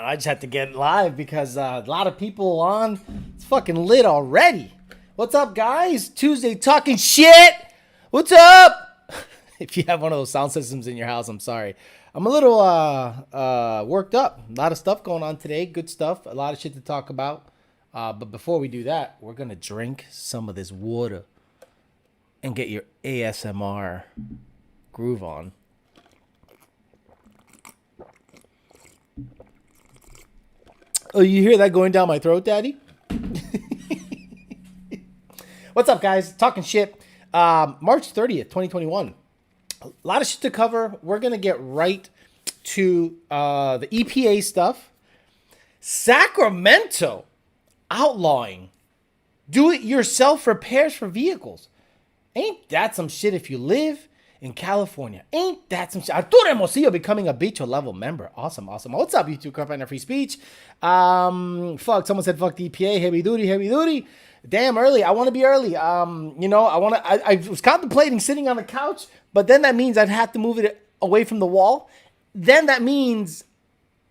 I just had to get live because a lot of people on. It's fucking lit already. What's up, guys? Tuesday talking shit. What's up? If you have one of those sound systems in your house, I'm sorry. I'm a little worked up. A lot of stuff going on today. Good stuff. A lot of shit to talk about. But before we do that, we're going to drink some of this water and get your ASMR groove on. Oh, you hear that going down my throat, Daddy? What's up, guys? Talking shit. March 30th, 2021. A lot of shit to cover. We're going to get right to the EPA stuff. Sacramento outlawing do-it-yourself repairs for vehicles. Ain't that some shit if you live in California? Ain't that some shit? Arturo Hermosillo becoming a Bicho level member. Awesome, awesome. What's up, YouTube? Crowdfunding free speech. Fuck. Someone said fuck the EPA. Heavy duty, heavy duty. Damn, early. I want to be early. I was contemplating sitting on the couch, but then that means I'd have to move it away from the wall. Then that means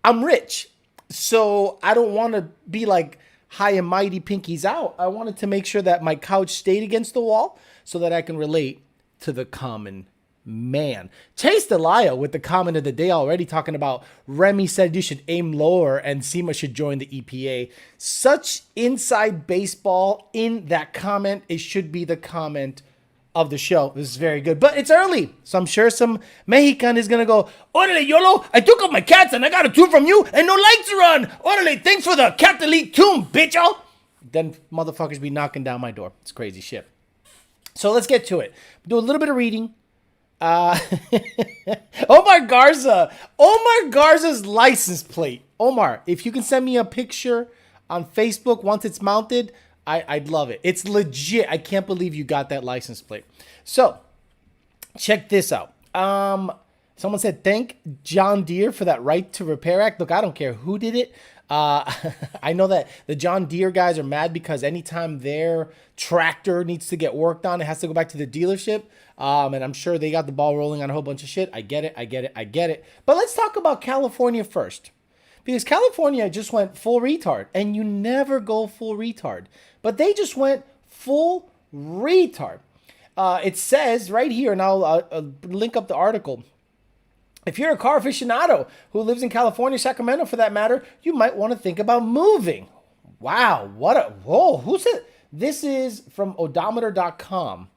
I'm rich. So I don't want to be like high and mighty pinkies out. I wanted to make sure that my couch stayed against the wall so that I can relate to the common man. Chase Delia with the comment of the day already talking about Remy said you should aim lower and Sema should join the EPA. Such inside baseball in that comment. It should be the comment of the show. This is very good, but it's early, so I'm sure some Mexican is gonna go, "Orale, YOLO, I took up my cats and I got a tune from you and no lights are on. Orale, thanks for the cat delete tune, bitch." Then motherfuckers be knocking down my door. It's crazy shit. So let's get to it. Do a little bit of reading. Omar Garza's license plate. Omar, if you can send me a picture on Facebook once it's mounted, I'd love it. It's legit. I can't believe you got that license plate. So, check this out. Someone said, thank John Deere for that right to repair act. Look, I don't care who did it. I know that the John Deere guys are mad because anytime their tractor needs to get worked on, it has to go back to the dealership. And I'm sure they got the ball rolling on a whole bunch of shit. I get it. But let's talk about California first. Because California just went full retard. And you never go full retard. But they just went full retard. It says right here, and I'll link up the article. If you're a car aficionado who lives in California, Sacramento for that matter, you might want to think about moving. Wow, who said this is from odometer.com.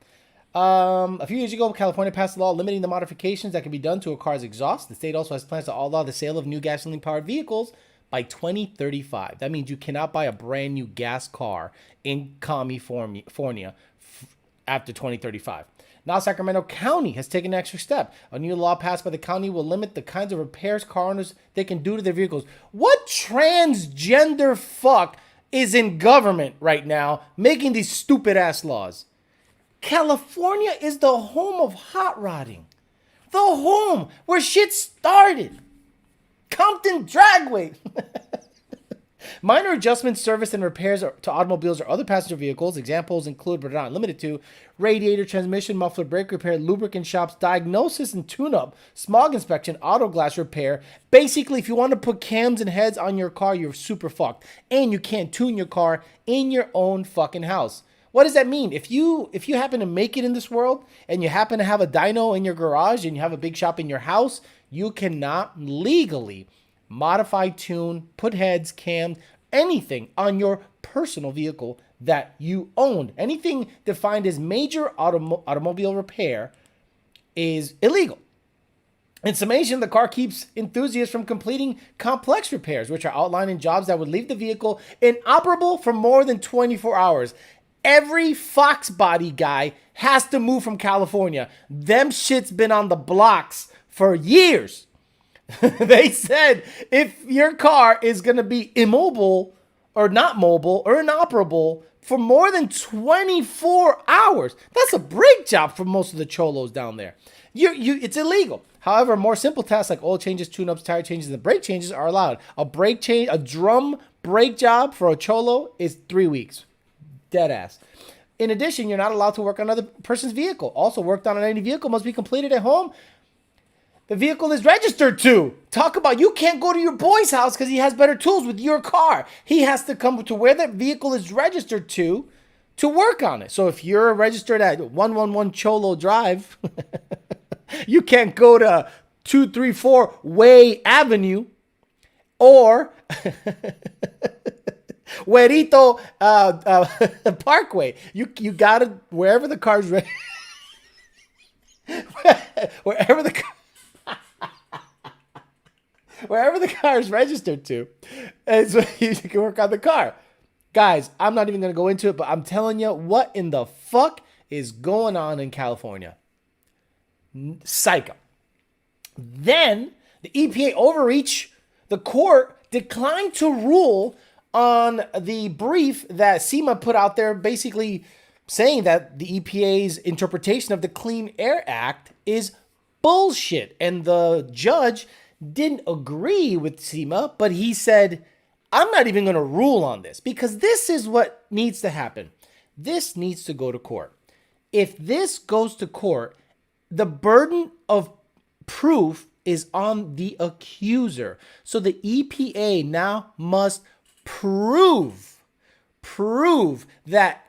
A few years ago, California passed a law limiting the modifications that can be done to a car's exhaust. The state also has plans to outlaw the sale of new gasoline-powered vehicles by 2035. That means you cannot buy a brand new gas car in California after 2035. Now, Sacramento County has taken an extra step. A new law passed by the county will limit the kinds of repairs car owners they can do to their vehicles. What transgender fuck is in government right now making these stupid ass laws? California is the home of hot rodding. The home where shit started. Compton Dragway. Minor adjustments, service, and repairs to automobiles or other passenger vehicles. Examples include, but are not limited to, radiator, transmission, muffler, brake repair, lubricant shops, diagnosis and tune-up, smog inspection, auto glass repair. Basically, if you want to put cams and heads on your car, you're super fucked. And you can't tune your car in your own fucking house. What does that mean? If you happen to make it in this world and you happen to have a dyno in your garage and you have a big shop in your house, you cannot legally modify, tune, put heads, cams, anything on your personal vehicle that you owned. Anything defined as major automobile repair is illegal. In summation, the car keeps enthusiasts from completing complex repairs, which are outlined in jobs that would leave the vehicle inoperable for more than 24 hours. Every Fox body guy has to move from California. Them shit's been on the blocks for years. They said if your car is going to be immobile or not mobile or inoperable for more than 24 hours, that's a brake job for most of the cholos down there. It's illegal. However, more simple tasks like oil changes, tune-ups, tire changes, and brake changes are allowed. A drum brake job for a cholo is 3 weeks. Dead ass. In addition, you're not allowed to work on another person's vehicle. Also, work done on any vehicle must be completed at home the vehicle is registered to. Talk about you can't go to your boy's house because he has better tools with your car. He has to come to where that vehicle is registered to work on it. So if you're registered at 111 Cholo Drive, you can't go to 234 Way Avenue or Huerito Parkway. You gotta wherever the car's wherever the wherever the car is registered to, and so you can work on the car. Guys, I'm not even gonna go into it, but I'm telling you what in the fuck is going on in California. Psycho. Then the EPA overreach. The court declined to rule on the brief that Sema put out there, basically saying that the EPA's interpretation of the Clean Air Act is bullshit. And the judge didn't agree with Sema, but he said, I'm not even going to rule on this because this is what needs to happen. This needs to go to court. If this goes to court, the burden of proof is on the accuser. So the EPA now must prove that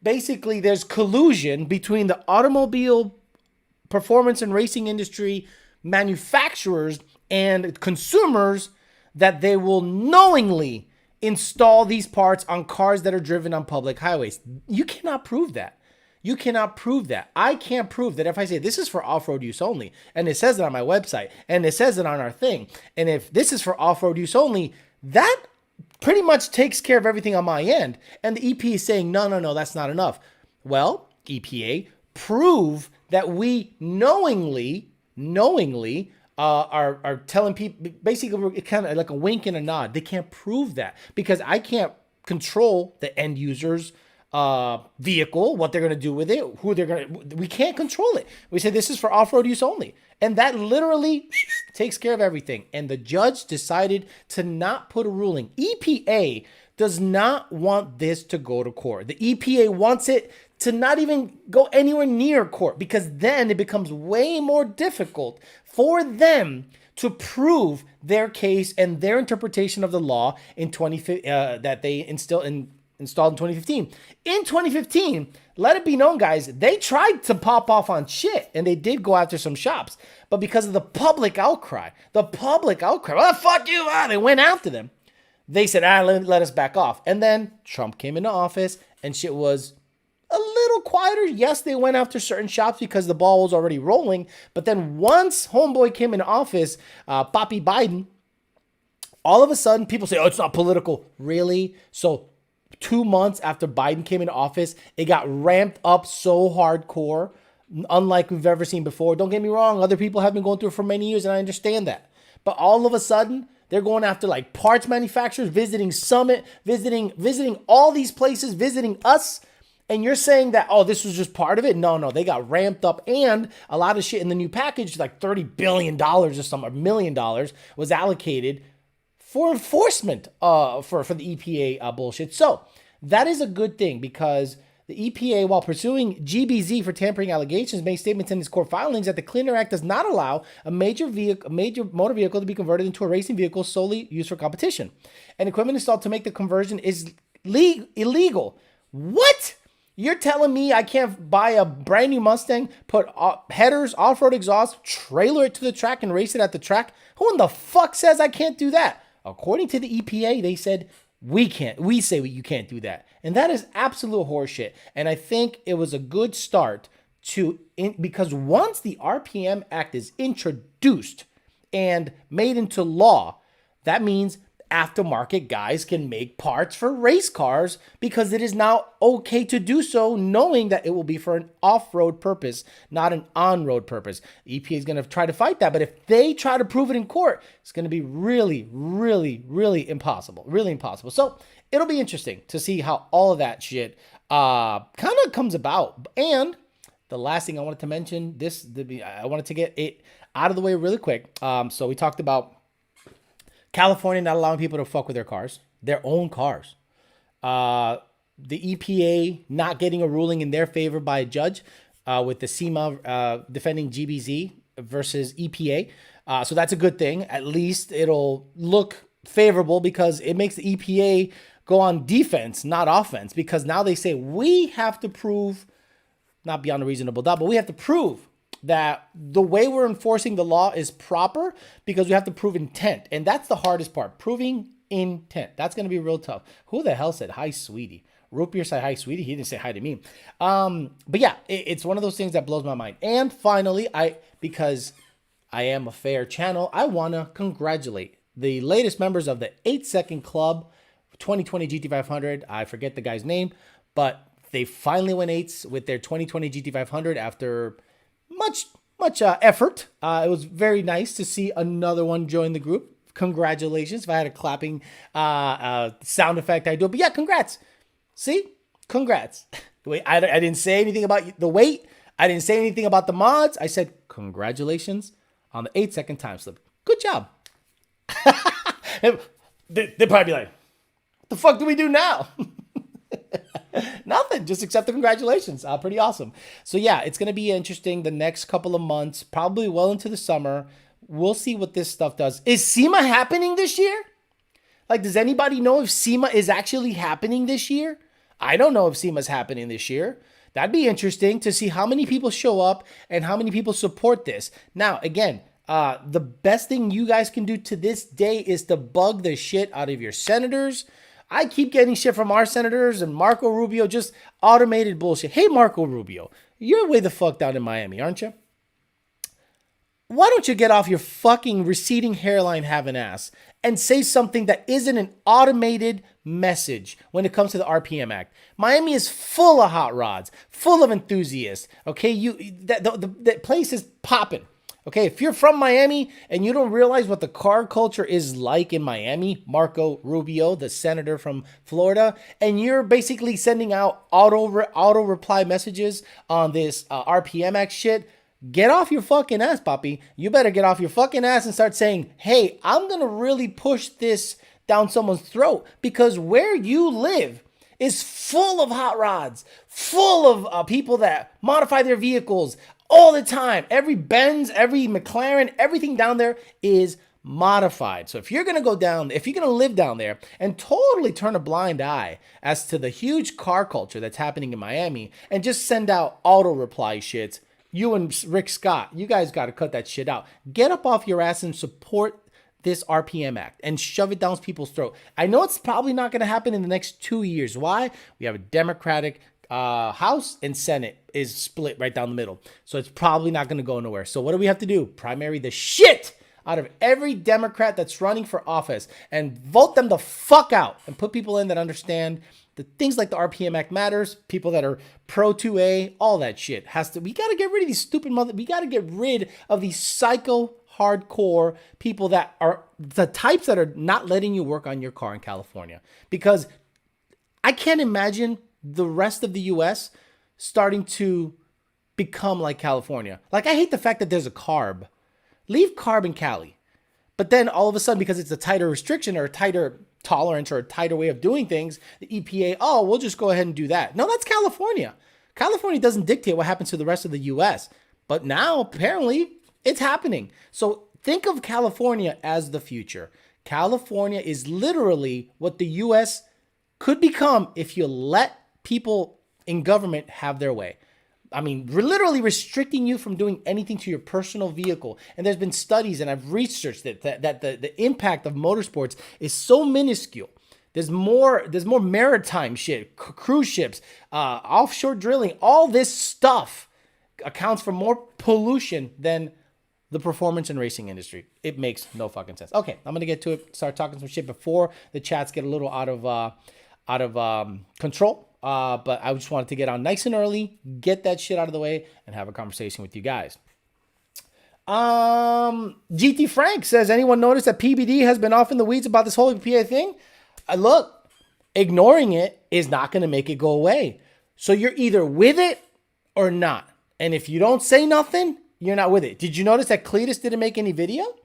basically there's collusion between the automobile performance and racing industry manufacturers and consumers, that they will knowingly install these parts on cars that are driven on public highways. You cannot prove that. You cannot prove that. I can't prove that if I say this is for off-road use only, and it says it on my website, and it says it on our thing, and if this is for off-road use only, that pretty much takes care of everything on my end. And the EPA is saying, no, that's not enough. Well, EPA, prove that we knowingly are telling people, basically kind of like a wink and a nod. They can't prove that because I can't control the end users vehicle, what they're going to do with it, who they're going to, we can't control it. We say this is for off-road use only. And that literally takes care of everything. And the judge decided to not put a ruling. EPA does not want this to go to court. The EPA wants it to not even go anywhere near court because then it becomes way more difficult for them to prove their case and their interpretation of the law in that they installed in 2015. In 2015, let it be known, guys, they tried to pop off on shit, and they did go after some shops. But because of the public outcry, well, fuck you, they went after them. They said, let us back off. And then Trump came into office, and shit was a little quieter. Yes, they went after certain shops because the ball was already rolling. But then once homeboy came into office, Papi Biden, all of a sudden, people say, oh, it's not political. Really? So 2 months after Biden came into office, it got ramped up so hardcore, unlike we've ever seen before. Don't get me wrong, other people have been going through it for many years, and I understand that. But all of a sudden, they're going after like parts manufacturers, visiting Summit, visiting all these places, visiting us. And you're saying that, oh, this was just part of it? No, they got ramped up. And a lot of shit in the new package, like $30 billion or something, $1 million was allocated for enforcement for the EPA bullshit. So that is a good thing because the EPA, while pursuing GBZ for tampering allegations, made statements in its court filings that the Clean Air Act does not allow a major motor vehicle to be converted into a racing vehicle solely used for competition. And equipment installed to make the conversion is illegal. What? You're telling me I can't buy a brand new Mustang, put headers, off-road exhaust, trailer it to the track, and race it at the track? Who in the fuck says I can't do that? According to the EPA, they said we can't. We say you can't do that. And that is absolute horseshit. And I think it was a good start because once the RPM Act is introduced and made into law, that means aftermarket guys can make parts for race cars because it is now okay to do so, knowing that it will be for an off-road purpose, not an on-road purpose. The EPA is going to try to fight that, but if they try to prove it in court, it's going to be really, really, really impossible. Really impossible. So it'll be interesting to see how all of that shit kind of comes about. And the last thing I wanted to mention, I wanted to get it out of the way really quick. So we talked about California not allowing people to fuck with their own cars. The EPA not getting a ruling in their favor by a judge with the Sema defending GBZ versus EPA. So that's a good thing. At least it'll look favorable because it makes the EPA go on defense, not offense, because now they say we have to prove, not beyond a reasonable doubt, but we have to prove that the way we're enforcing the law is proper because we have to prove intent. And that's the hardest part, proving intent. That's going to be real tough. Who the hell said hi, sweetie? Root beer said hi, sweetie. He didn't say hi to me. But yeah, it's one of those things that blows my mind. And finally, because I am a fair channel, I want to congratulate the latest members of the 8-Second Club 2020 GT500. I forget the guy's name, but they finally went 8s with their 2020 GT500 after much effort. It was very nice to see another one join the group. Congratulations. If I had a clapping sound effect, I'd do it. But yeah, congrats. See? Congrats. Wait, I didn't say anything about the weight. I didn't say anything about the mods. I said congratulations on the 8-second time slip. Good job. They'd probably be like, what the fuck do we do now? Nothing. Just accept the congratulations. Pretty awesome. So yeah, it's going to be interesting the next couple of months, probably well into the summer. We'll see what this stuff does. Is SEMA happening this year? Like, does anybody know if SEMA is actually happening this year? I don't know if SEMA's happening this year. That'd be interesting to see how many people show up and how many people support this. Now, again, the best thing you guys can do to this day is to bug the shit out of your senators. I keep getting shit from our senators and Marco Rubio, just automated bullshit. Hey, Marco Rubio, you're way the fuck down in Miami, aren't you? Why don't you get off your fucking receding hairline having ass and say something that isn't an automated message when it comes to the RPM Act? Miami is full of hot rods, full of enthusiasts. Okay, the place is popping. Okay, if you're from Miami and you don't realize what the car culture is like in Miami, Marco Rubio, the senator from Florida, and you're basically sending out auto reply messages on this RPM Act shit, get off your fucking ass, papi. You better get off your fucking ass and start saying, hey, I'm going to really push this down someone's throat because where you live is full of hot rods, full of people that modify their vehicles all the time. Every Benz, every McLaren, everything down there is modified. So if you're going to go down, if you're going to live down there and totally turn a blind eye as to the huge car culture that's happening in Miami and just send out auto reply shits, you and Rick Scott, you guys got to cut that shit out. Get up off your ass and support this RPM Act and shove it down people's throat. I know it's probably not going to happen in the next 2 years. Why? We have a Democratic House and Senate is split right down the middle. So it's probably not going to go nowhere. So what do we have to do? Primary the shit out of every Democrat that's running for office and vote them the fuck out and put people in that understand the things like the RPM Act matters, people that are pro 2A, all that shit has to, we got to get rid of these stupid we got to get rid of these psycho hardcore people that are the types that are not letting you work on your car in California. Because I can't imagine the rest of the US starting to become like California. Like, I hate the fact that there's a CARB. Leave CARB in Cali. But then all of a sudden, because it's a tighter restriction or a tighter tolerance or a tighter way of doing things, the EPA, oh, we'll just go ahead and do that. No, that's California. California doesn't dictate what happens to the rest of the US. But now, apparently, it's happening. So think of California as the future. California is literally what the US could become if you let people in government have their way. I mean, we're literally restricting you from doing anything to your personal vehicle. And there's been studies, and I've researched it, that the impact of motorsports is so minuscule. There's more maritime shit, cruise ships, offshore drilling. All this stuff accounts for more pollution than the performance and racing industry. It makes no fucking sense. Okay, I'm gonna get to it. Start talking some shit before the chats get a little out of control. But I just wanted to get on nice and early, get that shit out of the way, and have a conversation with you guys. GT Frank says, anyone notice that PBD has been off in the weeds about this whole EPA thing? Look, ignoring it is not going to make it go away. So you're either with it or not. And if you don't say nothing, you're not with it. Did you notice that Cletus didn't make any video?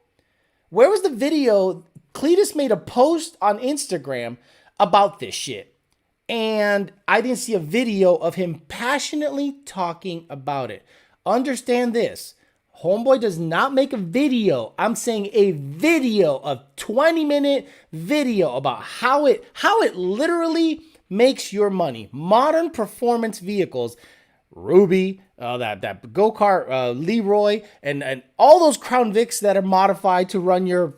Where was the video? Cletus made a post on Instagram about this shit. And I didn't see a video of him passionately talking about it. Understand this. Homeboy does not make a video. I'm saying a video, a 20-minute video about how it literally makes your money. Modern performance vehicles, Ruby, that go-kart, Leroy, and all those Crown Vics that are modified to run your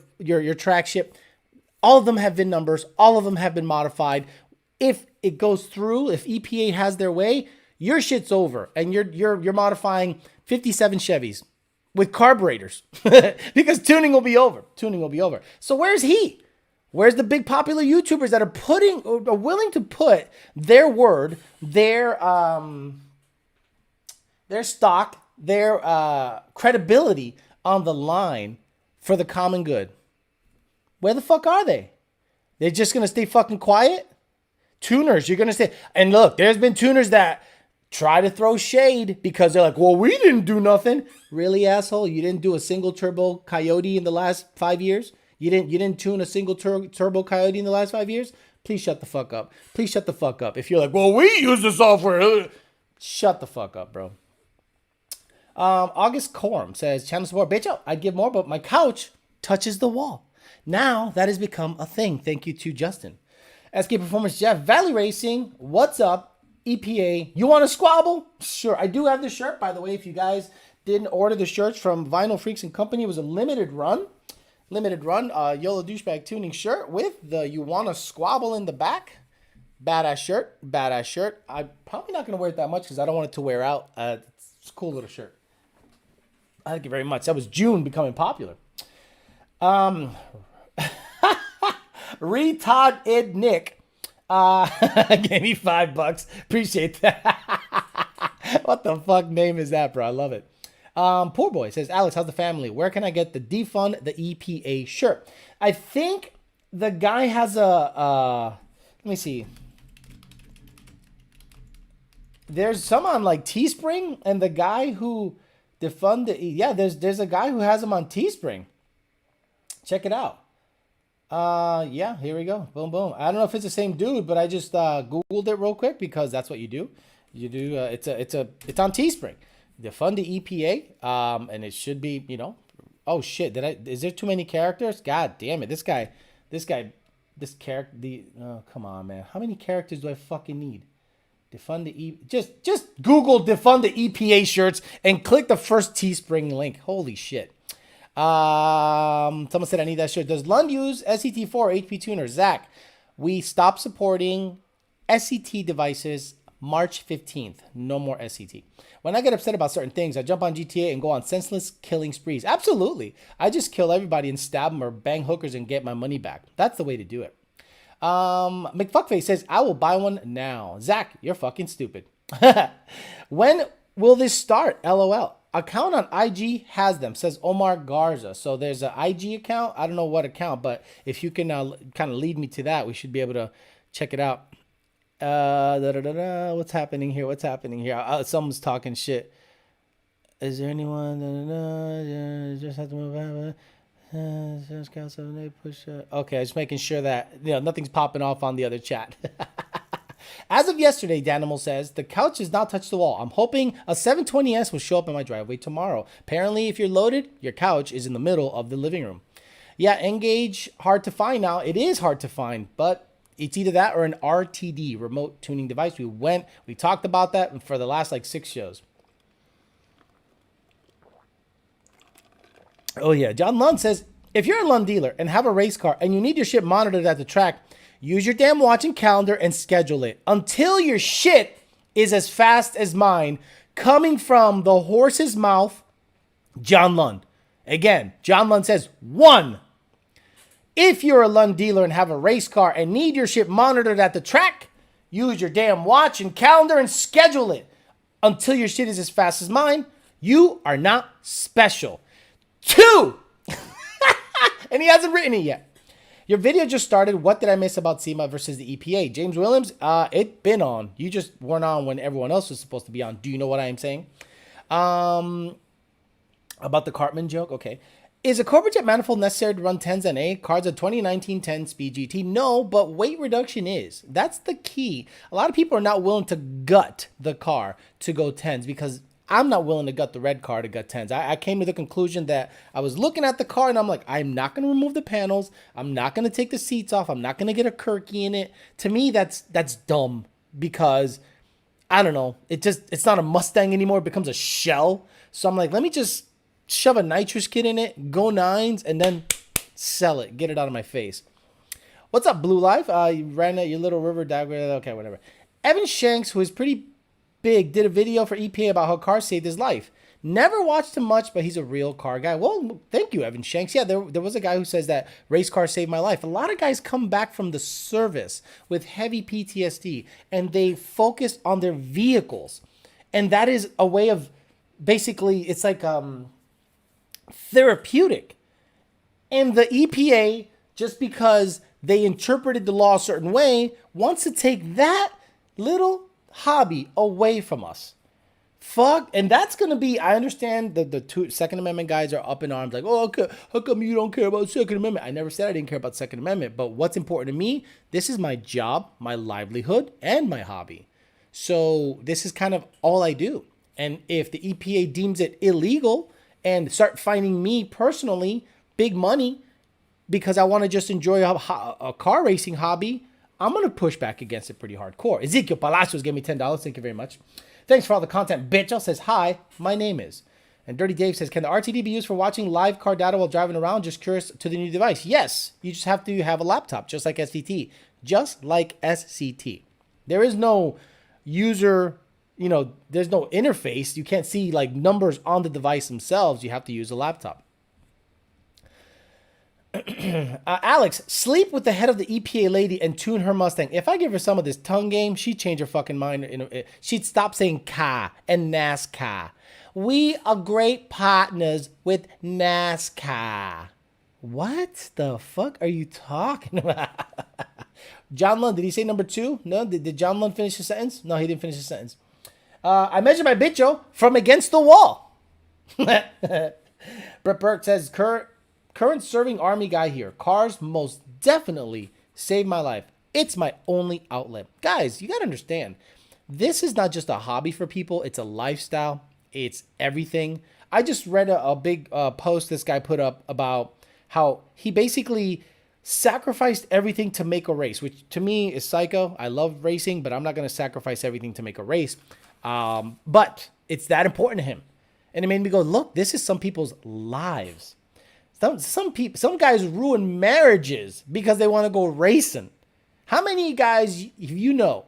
track ship. All of them have VIN numbers. All of them have been modified. If it goes through, if EPA has their way, your shit's over, and you're modifying 57 Chevys with carburetors because tuning will be over. Tuning will be over. So where's he? Where's the big popular YouTubers that are willing to put their word, their stock, their credibility on the line for the common good? Where the fuck are they? They're just gonna stay fucking quiet? Tuners, you're gonna say, and look, there's been tuners that try to throw shade because they're like, well, we didn't do nothing. Really, asshole? You didn't do a single turbo Coyote in the last 5 years? You didn't tune a single turbo Coyote in the last 5 years? Please shut the fuck up. Please shut the fuck up. If you're like, well, we use the software. Shut the fuck up, bro. August Corm says, channel support, bitch, I'd give more, but my couch touches the wall. Now that has become a thing. Thank you to Justin. SK Performance Jeff, Valley Racing, what's up? EPA, you want to squabble? Sure. I do have the shirt, by the way. If you guys didn't order the shirts from Vinyl Freaks and Company, it was a limited run. YOLO Douchebag Tuning shirt with the you want to squabble in the back. Badass shirt. I'm probably not going to wear it that much because I don't want it to wear out. It's a cool little shirt. I like it very much. That was June becoming popular. Retard Ed Nick gave me $5. Appreciate that. What the fuck name is that, bro? I love it. Poor Boy says, Alex, how's the family? Where can I get the defund the EPA shirt? I think the guy has a let me see. There's some on like Teespring, and the guy who defund the there's a guy who has them on Teespring. Check it out. Yeah, here we go. Boom, boom. I don't know if it's the same dude, but I just Googled it real quick because that's what you do. You do. It's on Teespring. Defund the EPA. And it should be, Oh shit! Is there too many characters? God damn it! This character. Come on, man. How many characters do I fucking need? Defund the Just Google defund the EPA shirts and click the first Teespring link. Holy shit. Someone said I need that shirt. Does Lund use SET4 HP tuner? Zach, we stopped supporting SET devices March 15th. No more SET. When I get upset about certain things, I jump on GTA and go on senseless killing sprees. Absolutely. I just kill everybody and stab them or bang hookers and get my money back. That's the way to do it. McFuckface says, I will buy one now. Zach, you're fucking stupid. When will this start? LOL. Account on IG has them, says Omar Garza. So there's an IG account. I don't know what account, but if you can kind of lead me to that, we should be able to check it out. What's happening here? Someone's talking shit. Is there anyone? Just have to move. Okay, just making sure that nothing's popping off on the other chat. As of yesterday, Danimal says, the couch has not touched the wall. I'm hoping a 720S will show up in my driveway tomorrow. Apparently, if you're loaded, your couch is in the middle of the living room. Yeah, Engage, hard to find now. It is hard to find, but it's either that or an RTD, remote tuning device. We talked about that for the last 6 shows. Oh yeah, John Lund says, if you're a Lund dealer and have a race car and you need your shit monitored at the track, use your damn watch and calendar and schedule it until your shit is as fast as mine. Coming from the horse's mouth, John Lund. Again, John Lund says, 1. If you're a Lund dealer and have a race car and need your shit monitored at the track, use your damn watch and calendar and schedule it until your shit is as fast as mine. You are not special. 2. And he hasn't written it yet. Your video just started. What did I miss about SEMA versus the EPA? James Williams, it been on. You just weren't on when everyone else was supposed to be on. Do you know what I am saying? About the Cartman joke? Okay. Is a corporate jet manifold necessary to run 10s and A? Cars a 2019 10 Speed GT? No, but weight reduction is. That's the key. A lot of people are not willing to gut the car to go 10s because I'm not willing to gut the red car to gut 10s. I came to the conclusion that I was looking at the car and I'm like, I'm not going to remove the panels. I'm not going to take the seats off. I'm not going to get a Kirky in it. To me, that's dumb because I don't know. It's not a Mustang anymore. It becomes a shell. So I'm like, let me just shove a nitrous kit in it, go 9s, and then sell it. Get it out of my face. What's up, Blue Life? You ran at your little river diagram. Okay, whatever. Evan Shanks, who is pretty big, did a video for EPA about how cars saved his life. Never watched him much, but he's a real car guy. Well, thank you, Evan Shanks. Yeah, there was a guy who says that race cars saved my life. A lot of guys come back from the service with heavy PTSD, and they focus on their vehicles. And that is a way of, basically, it's like therapeutic. And the EPA, just because they interpreted the law a certain way, wants to take that little hobby away from us. Fuck. And that's going to be, I understand the Second Amendment guys are up in arms like, oh, okay, how come you don't care about Second Amendment? I never said I didn't care about Second Amendment, but what's important to me, this is my job, my livelihood, and my hobby. So this is kind of all I do. And if the EPA deems it illegal and start finding me personally big money because I want to just enjoy a car racing hobby, I'm going to push back against it pretty hardcore. Ezekiel Palacios gave me $10. Thank you very much. Thanks for all the content, bitch. Says, hi, my name is. And Dirty Dave says, can the RTD be used for watching live car data while driving around? Just curious to the new device. Yes, you just have to have a laptop, just like SCT. Just like SCT. There is no user, there's no interface. You can't see like numbers on the device themselves. You have to use a laptop. Alex, sleep with the head of the EPA lady and tune her Mustang. If I give her some of this tongue game, she'd change her fucking mind. She'd stop saying car and NASCAR. We are great partners with NASCAR. What the fuck are you talking about? John Lund, did he say number 2? No, did John Lund finish his sentence? No, he didn't finish his sentence. I measured my bitcho from against the wall. Brett Burke says, current serving Army guy here. Cars most definitely saved my life. It's my only outlet. Guys, you got to understand, this is not just a hobby for people. It's a lifestyle. It's everything. I just read a big post this guy put up about how he basically sacrificed everything to make a race, which to me is psycho. I love racing, but I'm not going to sacrifice everything to make a race. But it's that important to him. And it made me go, look, this is some people's lives. Some guys ruin marriages because they want to go racing. How many guys you know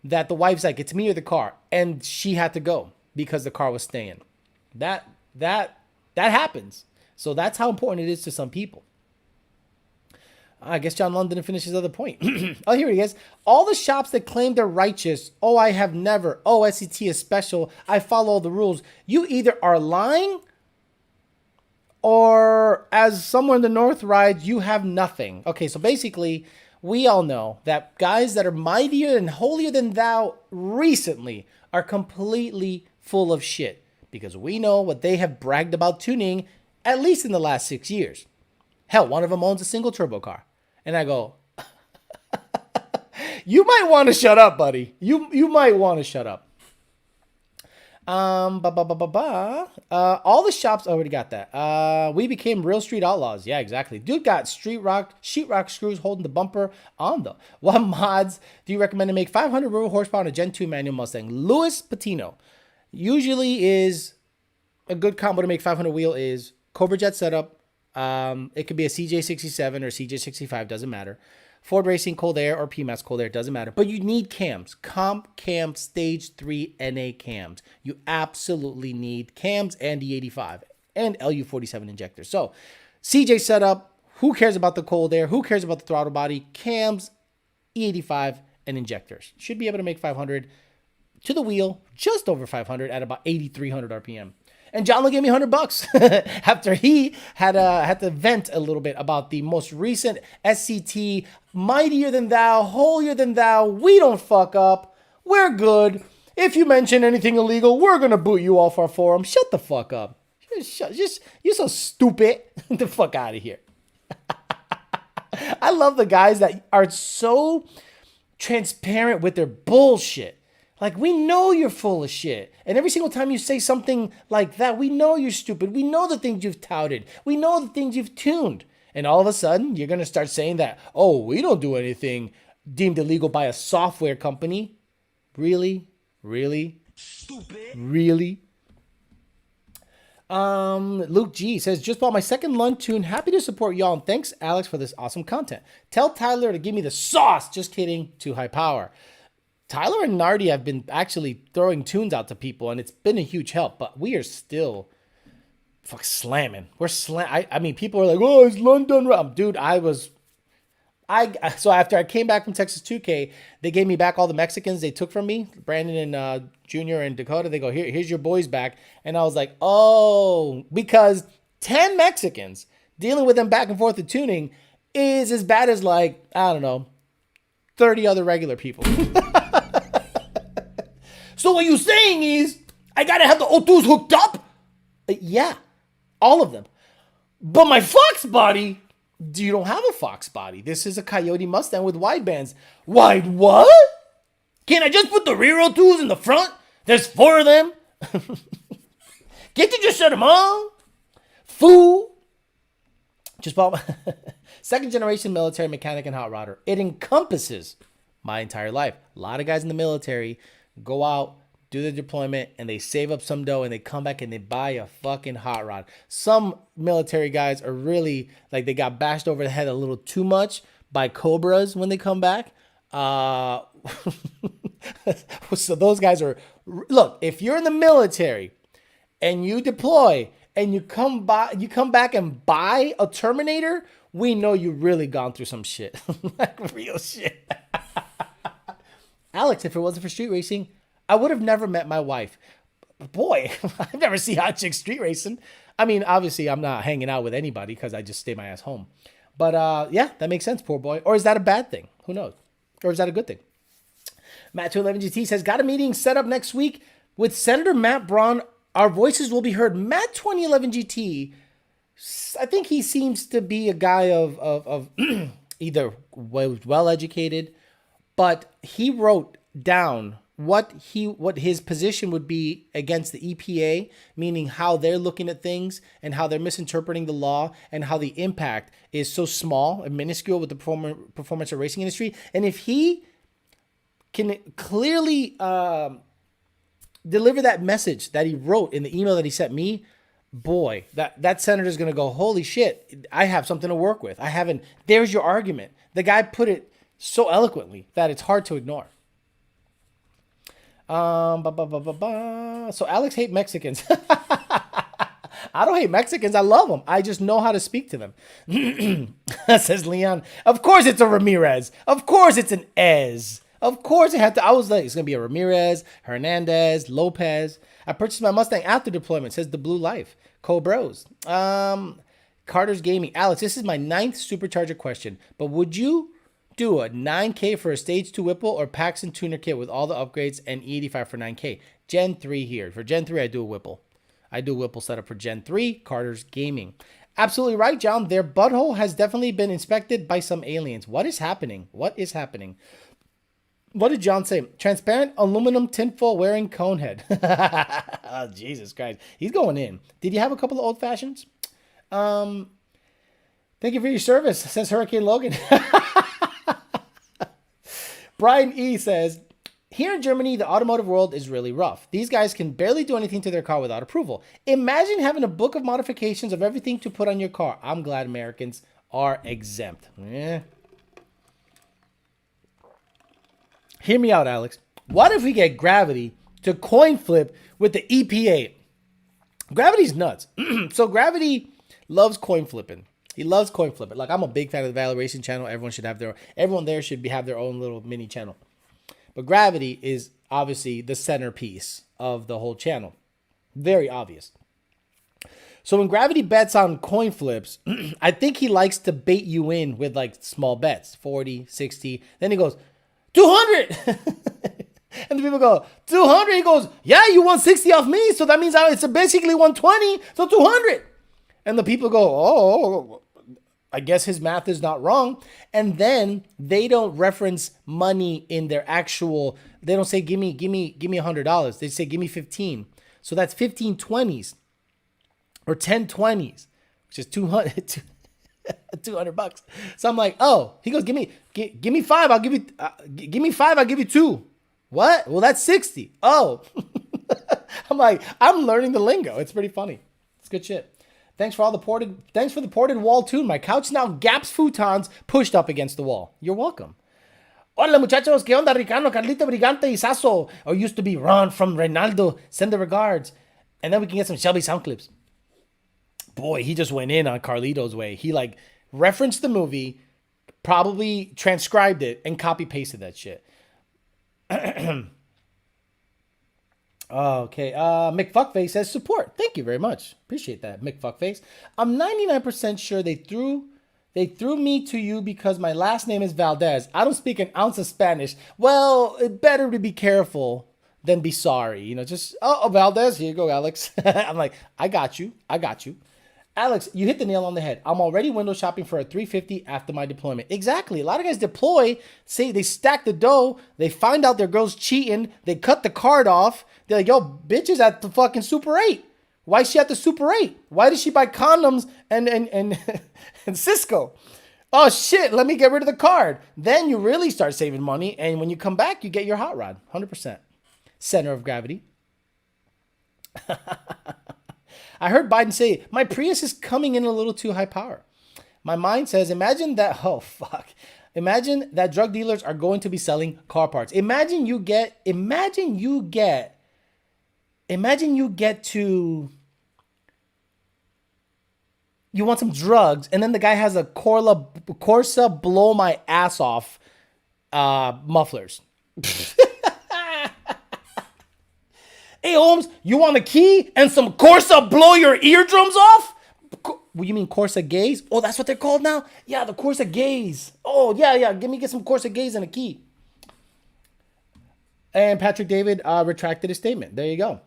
that the wife's like, it's me or the car, and she had to go because the car was staying? That happens. So that's how important it is to some people. I guess John Lund didn't finish his other point. Oh, here he is. All the shops that claim they're righteous. Oh, I have never. Oh, SCT is special. I follow all the rules. You either are lying, or as someone in the North rides, you have nothing. Okay, so basically, we all know that guys that are mightier and holier than thou recently are completely full of shit. Because we know what they have bragged about tuning, at least in the last 6 years. Hell, one of them owns a single turbo car. And I go, you might want to shut up, buddy. You might want to shut up. All the shops already got that. We became real street outlaws. Yeah, exactly. Dude got sheetrock screws holding the bumper on the. What mods do you recommend to make 500 real horsepower on a Gen 2 manual Mustang? Louis Patino. Usually is a good combo to make 500 wheel is Cobra Jet setup. It could be a CJ67 or CJ65, doesn't matter. Ford Racing Cold Air or PMAS Cold Air, doesn't matter. But you need cams. Comp Cam Stage 3 NA cams. You absolutely need cams and E85 and LU47 injectors. So CJ setup, who cares about the cold air? Who cares about the throttle body? Cams, E85, and injectors. Should be able to make 500 to the wheel, just over 500 at about 8,300 RPM. And John Lund gave me $100 after he had to vent a little bit about the most recent SCT, mightier than thou, holier than thou. We don't fuck up. We're good. If you mention anything illegal, we're going to boot you off our forum. Shut the fuck up. You're so stupid. Get the fuck out of here. I love the guys that are so transparent with their bullshit. Like, we know you're full of shit. And every single time you say something like that, we know you're stupid. We know the things you've touted. We know the things you've tuned. And all of a sudden, you're going to start saying that, oh, we don't do anything deemed illegal by a software company. Really? Really? Stupid. Really? Luke G says, just bought my second Lund tune. Happy to support y'all. And thanks, Alex, for this awesome content. Tell Tyler to give me the sauce. Just kidding. Too high power. Tyler and Nardi have been actually throwing tunes out to people, and it's been a huge help, but we are still slamming. We're I mean, people are like, oh, is London right? Dude, so after I came back from Texas 2K, they gave me back all the Mexicans they took from me, Brandon and Junior and Dakota. They go, here's your boys back. And I was like, oh, because 10 Mexicans dealing with them back and forth with tuning is as bad as, like, I don't know, 30 other regular people. So what you're saying is I got to have the O2s hooked up? Yeah, all of them. But my Fox body, you don't have a Fox body. This is a Coyote Mustang with wide bands. Wide what? Can't I just put the rear O2s in the front? There's 4 of them. Can't you just shut them on? Fool. Just bought second generation military mechanic and hot rodder. It encompasses my entire life. A lot of guys in the military go out, do the deployment, and they save up some dough, and they come back and they buy a fucking hot rod. Some military guys are really, like, they got bashed over the head a little too much by Cobras when they come back. So those guys are, look, if you're in the military and you deploy and you come back and buy a Terminator, we know you really gone through some shit. Like real shit. Alex, if it wasn't for street racing, I would have never met my wife. Boy, I've never seen hot chicks street racing. I mean, obviously, I'm not hanging out with anybody because I just stay my ass home. But yeah, that makes sense, poor boy. Or is that a bad thing? Who knows? Or is that a good thing? Matt211GT says, got a meeting set up next week with Senator Matt Braun. Our voices will be heard. Matt2011GT, I think he seems to be a guy of either well-educated, but he wrote down what his position would be against the EPA, meaning how they're looking at things and how they're misinterpreting the law and how the impact is so small and minuscule with the performance of racing industry. And if he can clearly deliver that message that he wrote in the email that he sent me, boy, that senator's going to go, holy shit, I have something to work with. There's your argument. The guy put it so eloquently that it's hard to ignore. So Alex hate Mexicans. I don't hate Mexicans. I love them. I just know how to speak to them. Says Leon. Of course it's a Ramirez. Of course it's an Ez. Of course it had to. I was like, it's going to be a Ramirez, Hernandez, Lopez. I purchased my Mustang after deployment, says the Blue Life. Cobros. Carter's Gaming. Alex, this is my 9th supercharger question, but would you do a 9K for a stage 2 Whipple or Paxton tuner kit with all the upgrades and E85 for 9K? Gen 3 here. For Gen 3, I do a Whipple. I do a Whipple setup for Gen 3. Carter's Gaming. Absolutely right, John. Their butthole has definitely been inspected by some aliens. What is happening? What is happening? What did John say? Transparent aluminum tinfoil wearing conehead. Oh, Jesus Christ. He's going in. Did you have a couple of old fashions? Thank you for your service, says Hurricane Logan. Brian E says, here in Germany, the automotive world is really rough. These guys can barely do anything to their car without approval. Imagine having a book of modifications of everything to put on your car. I'm glad Americans are exempt. Hear me out, Alex. What if we get Gravity to coin flip with the EPA? Gravity's nuts. So Gravity loves coin flipping. He loves coin flipping. Like, I'm a big fan of the Valley Racing channel. Everyone there should have their own little mini channel. But Gravity is obviously the centerpiece of the whole channel. Very obvious. So when Gravity bets on coin flips, I think he likes to bait you in with like small bets, 40, 60. Then he goes, 200. And the people go, 200. He goes, yeah, you won 60 off me. So that means it's basically 120. So 200. And the people go, oh, I guess his math is not wrong. And then they don't reference money in their actual, they don't say, give me $100. They say, give me 15. So that's 15 20s or 10 20s, which is 200, $200. So I'm like, oh, he goes, give me five. I'll give you, give me five. I'll give you two. What? Well, that's 60. Oh, I'm like, I'm learning the lingo. It's pretty funny. It's good shit. Thanks for the ported wall tune. My couch now gaps futons pushed up against the wall. You're welcome. Hola muchachos, ¿qué onda? Ricano, Carlito, Brigante, y Sasso. Or used to be Ron from Reynaldo. Send the regards. And then we can get some Shelby sound clips. Boy, he just went in on Carlito's way. He like referenced the movie, probably transcribed it, and copy pasted that shit. Okay, McFuckface says support. Thank you very much. Appreciate that, McFuckface. I'm 99% sure they threw me to you because my last name is Valdez. I don't speak an ounce of Spanish. Well, it better to be careful than be sorry. You know, just, oh, Valdez, here you go, Alex. I'm like, I got you. Alex, you hit the nail on the head. I'm already window shopping for a 350 after my deployment. Exactly. A lot of guys deploy, say they stack the dough, they find out their girl's cheating, they cut the card off. They're like, yo, bitch is at the fucking Super 8. Why is she at the Super 8? Why did she buy condoms and Cisco? Oh, shit, let me get rid of the card. Then you really start saving money, and when you come back, you get your hot rod, 100%. Center of gravity. I heard Biden say, my Prius is coming in a little too high power. My mind says, imagine that, oh, fuck. Imagine that drug dealers are going to be selling car parts. Imagine you get to, you want some drugs, and then the guy has a Corsa blow my ass off mufflers. Hey, Holmes, you want a key and some Corsa blow your eardrums off? What, you mean Corsa gays? Oh, that's what they're called now? Yeah, the Corsa gays. Oh, yeah. Get some Corsa gays and a key. And Patrick David retracted his statement. There you go.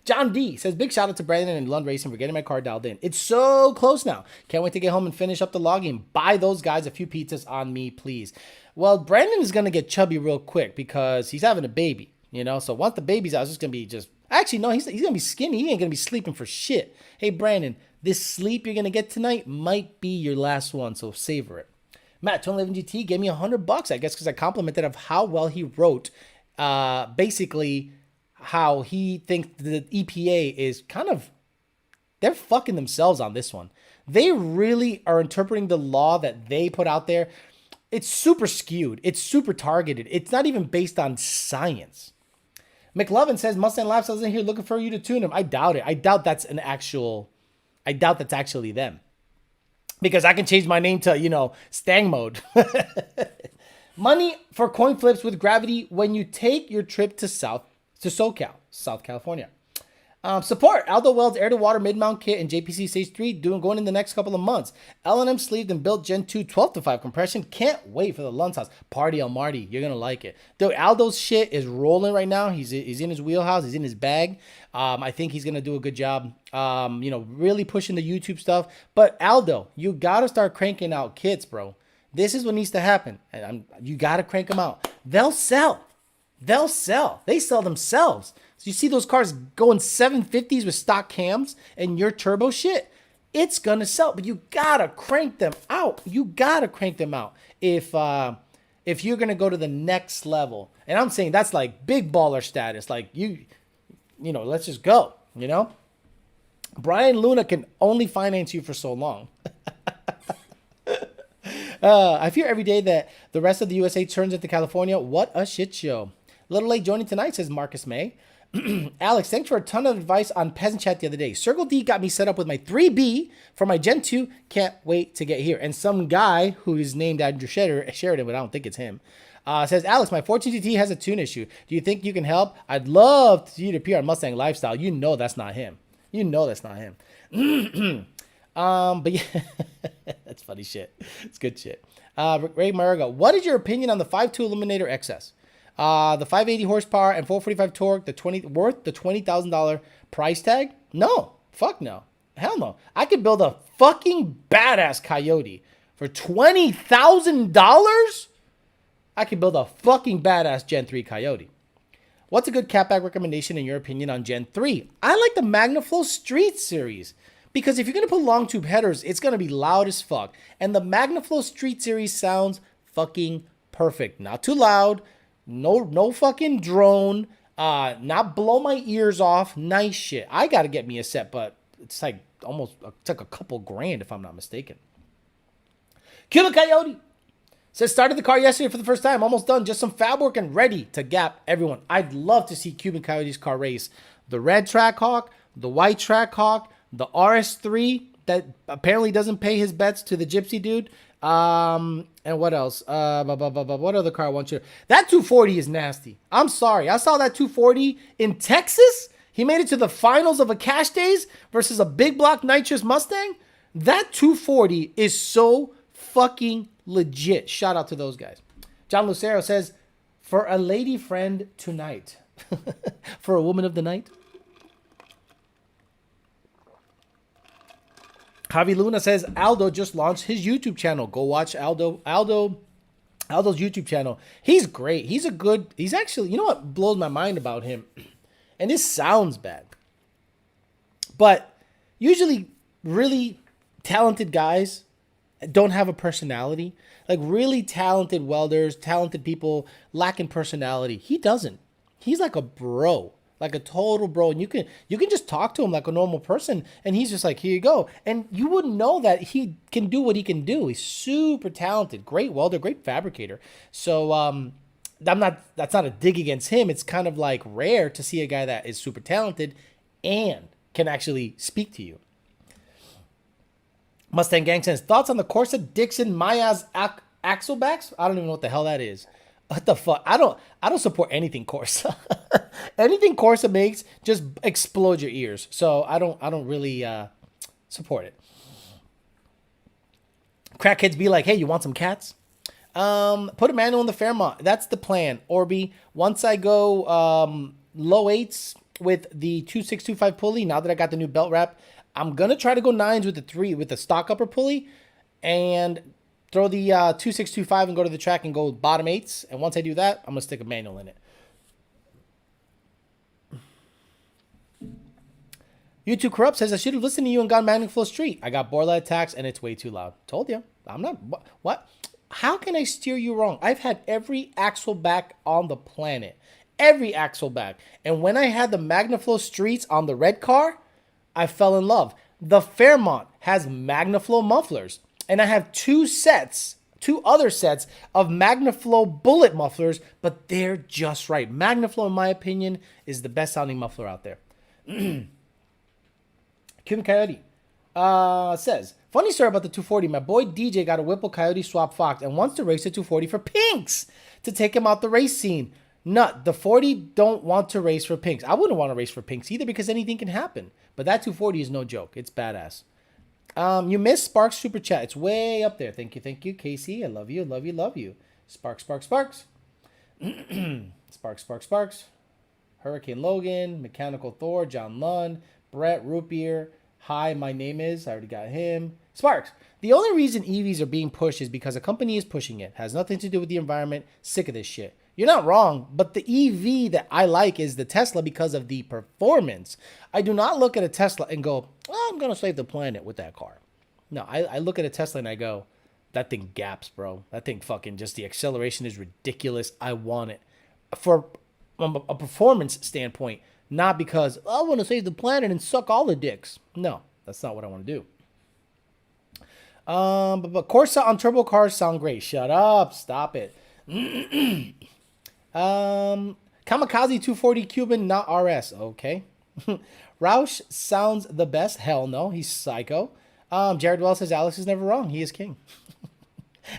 John D says, big shout out to Brandon and Lund Racing for getting my car dialed in. It's so close now. Can't wait to get home and finish up the logging. Buy those guys a few pizzas on me, please. Well, Brandon is going to get chubby real quick because he's having a baby, you know? So once the baby's out, it's just going to be actually, no, he's going to be skinny. He ain't going to be sleeping for shit. Hey, Brandon, this sleep you're going to get tonight might be your last one, so savor it. Matt, 2011 GT gave me $100, I guess, because I complimented of how well he wrote, basically how he thinks the EPA is kind of, they're fucking themselves on this one. They really are interpreting the law that they put out there. It's super skewed. It's super targeted. It's not even based on science. McLovin says, Mustang Lifestyle's in here looking for you to tune him. I doubt it. I doubt that's actually them. Because I can change my name to, Stang mode. Money for coin flips with gravity when you take your trip to South California. Support Aldo Weld's air-to-water mid-mount kit and JPC Stage 3 going in the next couple of months. L&M sleeved and built Gen 2 12-5 compression. Can't wait for the Lund's house. Party El Marty. You're going to like it. Dude, Aldo's shit is rolling right now. He's in his wheelhouse. He's in his bag. I think he's going to do a good job, really pushing the YouTube stuff. But Aldo, you got to start cranking out kits, bro. This is what needs to happen. You got to crank them out. They'll sell. They sell themselves. So you see those cars going 750s with stock cams and your turbo shit, it's going to sell. But you got to crank them out. If you're going to go to the next level. And I'm saying that's like big baller status. Like let's just go, Brian Luna can only finance you for so long. I fear every day that the rest of the USA turns into California. What a shit show. Little late joining tonight, says Marcus May. Alex, thanks for a ton of advice on Peasant Chat the other day. Circle D got me set up with my 3B for my Gen 2. Can't wait to get here. And some guy who is named Andrew Sheridan, but I don't think it's him, says, Alex, my 14 GT has a tune issue. Do you think you can help? I'd love for you to appear on Mustang Lifestyle. You know that's not him. But yeah, that's funny shit. It's good shit. Ray Mariga, what is your opinion on the 5.2 Eliminator XS? The 580 horsepower and 445 torque, worth the $20,000 price tag? No, fuck no. Hell no. I could build a fucking badass Coyote for $20,000. I could build a fucking badass Gen 3 Coyote. What's a good catback recommendation in your opinion on Gen 3? I like the MagnaFlow Street Series. Because if you're going to put long tube headers, it's going to be loud as fuck. And the MagnaFlow Street Series sounds fucking perfect. Not too loud. No fucking drone. Not blow my ears off. Nice shit. I got to get me a set, but it's like it's like a couple grand if I'm not mistaken. Cuban Coyote says, started the car yesterday for the first time. Almost done. Just some fab work and ready to gap everyone. I'd love to see Cuban Coyote's car race. The red Trackhawk, the white Trackhawk, the RS3 that apparently doesn't pay his bets to the Gypsy dude. And what else? What other car I want you to... That 240 is nasty. I'm sorry. I saw that 240 in Texas. He made it to the finals of a Cash Days versus a big block nitrous Mustang. That 240 is so fucking legit. Shout out to those guys. John Lucero says, for a lady friend tonight. For a woman of the night. Javi Luna says, Aldo just launched his YouTube channel. Go watch Aldo's YouTube channel. He's great. He's actually, you know what blows my mind about him? And this sounds bad. But usually really talented guys don't have a personality. Like really talented welders, talented people lacking personality. He doesn't. He's like a bro. Like a total bro, and you can just talk to him like a normal person, and he's just like, here you go. And you wouldn't know that he can do what he can do. He's super talented, great welder, great fabricator. So that's not a dig against him. It's kind of like rare to see a guy that is super talented and can actually speak to you. Mustang Gang says, thoughts on the Corsa Dixon Mayaz axlebacks? I don't even know what the hell that is. What the fuck? I don't support anything Corsa. Anything Corsa makes just explode your ears. So I don't really support it. Crackheads be like, hey, you want some cats? Put a manual in the Fairmont. That's the plan. Orby. Once I go low eights with the 2625 pulley, now that I got the new belt wrap, I'm gonna try to go nines with the stock upper pulley and throw the 2625 and go to the track and go bottom eights. And once I do that, I'm going to stick a manual in it. YouTube Corrupt says, I should have listened to you and gone MagnaFlow Street. I got borderline attacks and it's way too loud. Told you. I'm not... What? How can I steer you wrong? I've had every axle back on the planet. Every axle back. And when I had the MagnaFlow Streets on the red car, I fell in love. The Fairmont has MagnaFlow mufflers. And I have two other sets of MagnaFlow bullet mufflers, but they're just right. MagnaFlow, in my opinion, is the best sounding muffler out there. Cuban Coyote says, funny story about the 240. My boy DJ got a Whipple Coyote Swap Fox and wants to race the 240 for pinks to take him out the race scene. Nut, the 40 don't want to race for pinks. I wouldn't want to race for pinks either because anything can happen. But that 240 is no joke. It's badass. You missed Sparks Super Chat. It's way up there. Thank you, Casey. I love you. Sparks. Sparks. Hurricane Logan, Mechanical Thor, John Lund, Brett, Root Beer. Hi, my name is. I already got him. Sparks. The only reason EVs are being pushed is because a company is pushing it. Has nothing to do with the environment. Sick of this shit. You're not wrong, but the EV that I like is the Tesla because of the performance. I do not look at a Tesla and go, oh, I'm going to save the planet with that car. No, I look at a Tesla and I go, that thing gaps, bro. That thing fucking just the acceleration is ridiculous. I want it. For a performance standpoint, not because I want to save the planet and suck all the dicks. No, that's not what I want to do. But Corsa on turbo cars sound great. Shut up. Stop it. Kamikaze 240 Cuban, not RS. Okay. Roush sounds the best. Hell no. He's psycho. Jared Wells says Alex is never wrong. He is king.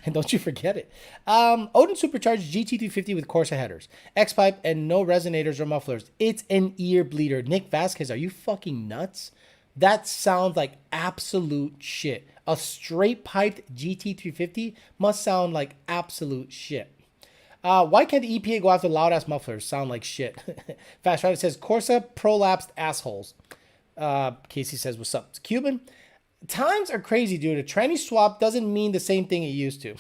And don't you forget it. Odin supercharged GT350 with Corsa headers, X-pipe, and no resonators or mufflers. It's an ear bleeder. Nick Vasquez, are you fucking nuts? That sounds like absolute shit. A straight piped GT350 must sound like absolute shit. Why can't the EPA go after loud ass mufflers? Sound like shit. Fast Rider says Corsa prolapsed assholes. Casey says, what's up? It's Cuban. Times are crazy, dude. A tranny swap doesn't mean the same thing it used to.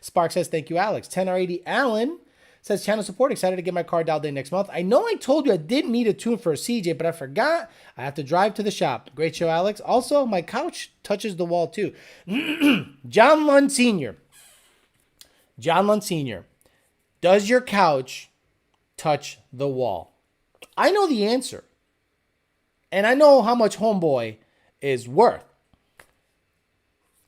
Spark says, thank you, Alex. 10R80 Allen says, channel support. Excited to get my car dialed in next month. I know I told you I did need a tune for a CJ, but I forgot. I have to drive to the shop. Great show, Alex. Also, my couch touches the wall, too. John Lund Sr. John Lund Sr. Does your couch touch the wall? I know the answer. And I know how much homeboy is worth.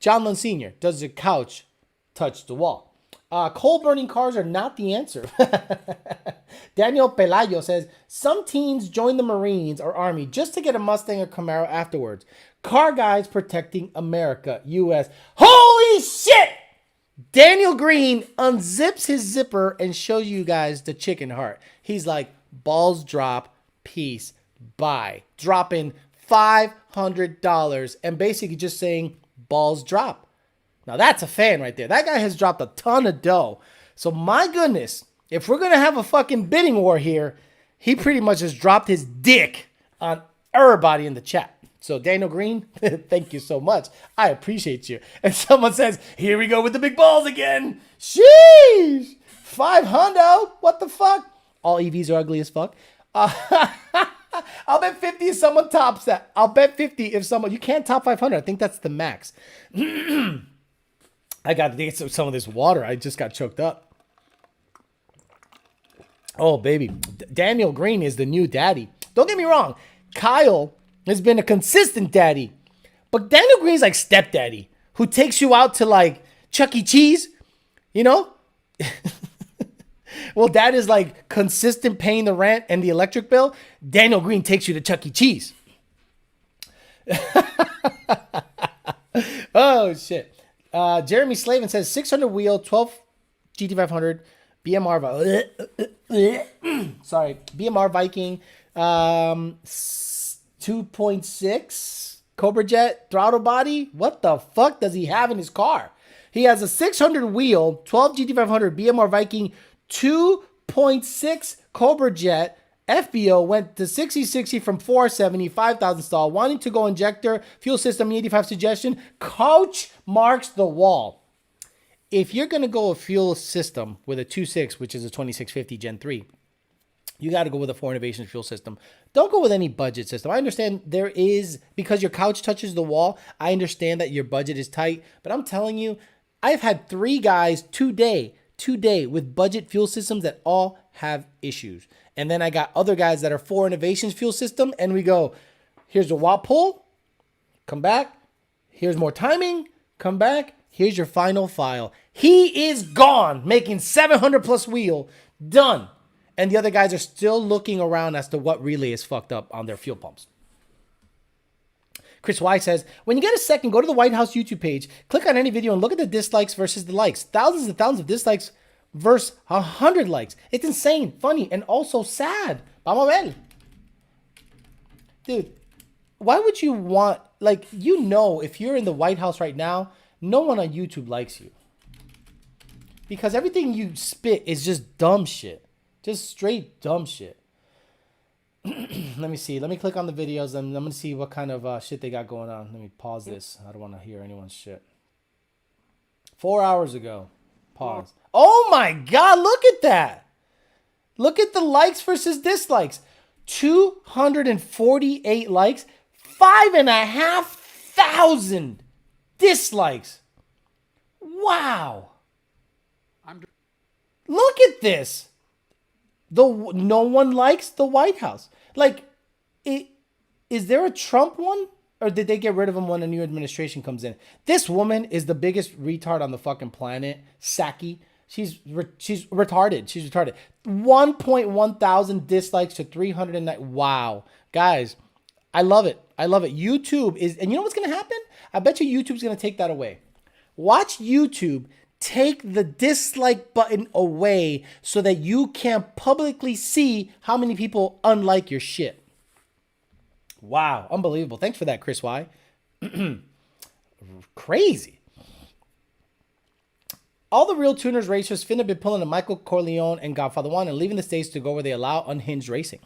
John Lund Sr., does the couch touch the wall? Coal-burning cars are not the answer. Daniel Pelayo says, some teens join the Marines or Army just to get a Mustang or Camaro afterwards. Car guys protecting America, U.S. Holy shit! Daniel Green unzips his zipper and shows you guys the chicken heart. He's like, balls drop, peace, bye. Dropping $500 and basically just saying, balls drop. Now that's a fan right there. That guy has dropped a ton of dough. So my goodness, if we're going to have a fucking bidding war here, he pretty much just dropped his dick on everybody in the chat. So Daniel Green, thank you so much. I appreciate you. And someone says, here we go with the big balls again. Sheesh. 500. What the fuck? All EVs are ugly as fuck. I'll bet 50 if someone tops that. I'll bet 50 if someone... You can't top 500. I think that's the max. I got to get some of this water. I just got choked up. Oh, baby. Daniel Green is the new daddy. Don't get me wrong. Kyle has been a consistent daddy. But Daniel Green's like stepdaddy who takes you out to like Chuck E. Cheese. You know? Well, dad is like consistent paying the rent and the electric bill. Daniel Green takes you to Chuck E. Cheese. Oh, shit. Jeremy Slavin says 600 wheel, 12 GT500, BMR, sorry, BMR Viking, 2.6 Cobra Jet throttle body. What the fuck does he have in his car? He has a 600 wheel, 12 GT500, BMR Viking, 2.6 Cobra Jet. FBO went to 60/60 from 470, 5,000 stall. Wanting to go injector, fuel system, E85 suggestion. Coach marks the wall. If you're going to go a fuel system with a 2.6, which is a 2650 Gen 3, you got to go with a 4 Innovation fuel system. Don't go with any budget system. I understand there is, because your couch touches the wall, I understand that your budget is tight. But I'm telling you, I've had 3 guys today with budget fuel systems that all have issues. And then I got other guys that are 4 Innovations fuel system, and we go, here's a watt pull, come back. Here's more timing, come back. Here's your final file. He is gone, making 700 plus wheel, done. And the other guys are still looking around as to what really is fucked up on their fuel pumps. Chris Y says, when you get a second, go to the White House YouTube page, click on any video and look at the dislikes versus the likes. Thousands and thousands of dislikes versus 100 likes. It's insane, funny, and also sad. Vamos a ver. Dude, why would you want, like, you know, if you're in the White House right now, no one on YouTube likes you. Because everything you spit is just dumb shit. Just straight dumb shit. Let me see. Let me click on the videos and I'm going to see what kind of shit they got going on. Let me pause this. I don't want to hear anyone's shit. 4 hours ago. Pause. Oh my God, look at that. Look at the likes versus dislikes. 248 likes, 5,500 dislikes. Wow. Look at this. No one likes the White House. Like, is there a Trump one? Or did they get rid of him when a new administration comes in? This woman is the biggest retard on the fucking planet. Psaki. She's retarded. She's retarded. 1.1 thousand dislikes to 309. Wow. Guys, I love it. I love it. YouTube is, and you know what's going to happen? I bet you YouTube's going to take that away. Watch YouTube take the dislike button away so that you can publicly see how many people unlike your shit. Wow. Unbelievable. Thanks for that, Chris Y. Crazy. All the real tuners racers finna be pulling a Michael Corleone and Godfather 1 and leaving the States to go where they allow unhinged racing.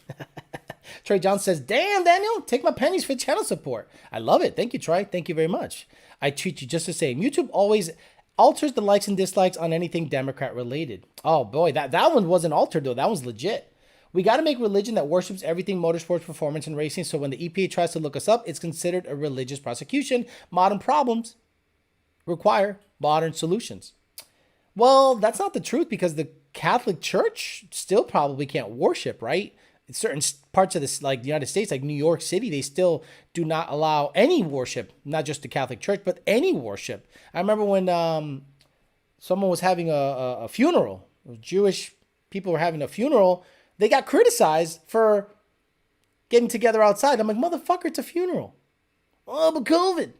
Troy John says, damn, Daniel, take my pennies for channel support. I love it. Thank you, Troy. Thank you very much. I treat you just the same. YouTube always alters the likes and dislikes on anything Democrat related. Oh, boy, that one wasn't altered, though. That was legit. We got to make religion that worships everything motorsports, performance, and racing, so when the EPA tries to look us up, it's considered a religious prosecution. Modern problems require modern solutions. Well, that's not the truth, because the Catholic Church still probably can't worship, right? In certain parts of this, like the United States, like New York City, they still do not allow any worship, not just the Catholic Church, but any worship. I remember when someone was having a funeral, Jewish people were having a funeral, they got criticized for getting together outside. I'm like, motherfucker, it's a funeral. Oh, but COVID.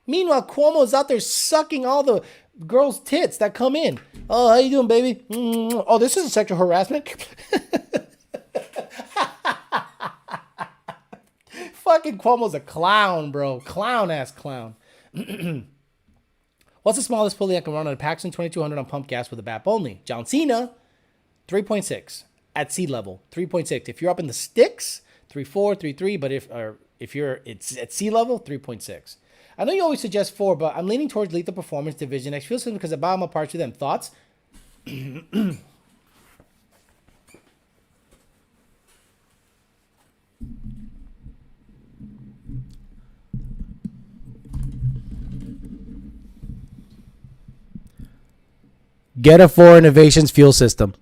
Meanwhile, Cuomo's out there sucking all the girls' tits that come in. Oh, how you doing, baby? Oh, this isn't sexual harassment. Fucking Cuomo's a clown, bro. Clown-ass clown. What's the smallest pulley I can run on a Paxton 2200 on pump gas with a BAP only? John Cena, 3.6. At sea level, 3.6. If you're up in the sticks, 3.4, 3.3. But if it's at sea level, 3.6. I know you always suggest 4, but I'm leaning towards Lethal Performance Division X fuel system because I buy them apart to them. Thoughts? Get a 4 Innovations fuel system.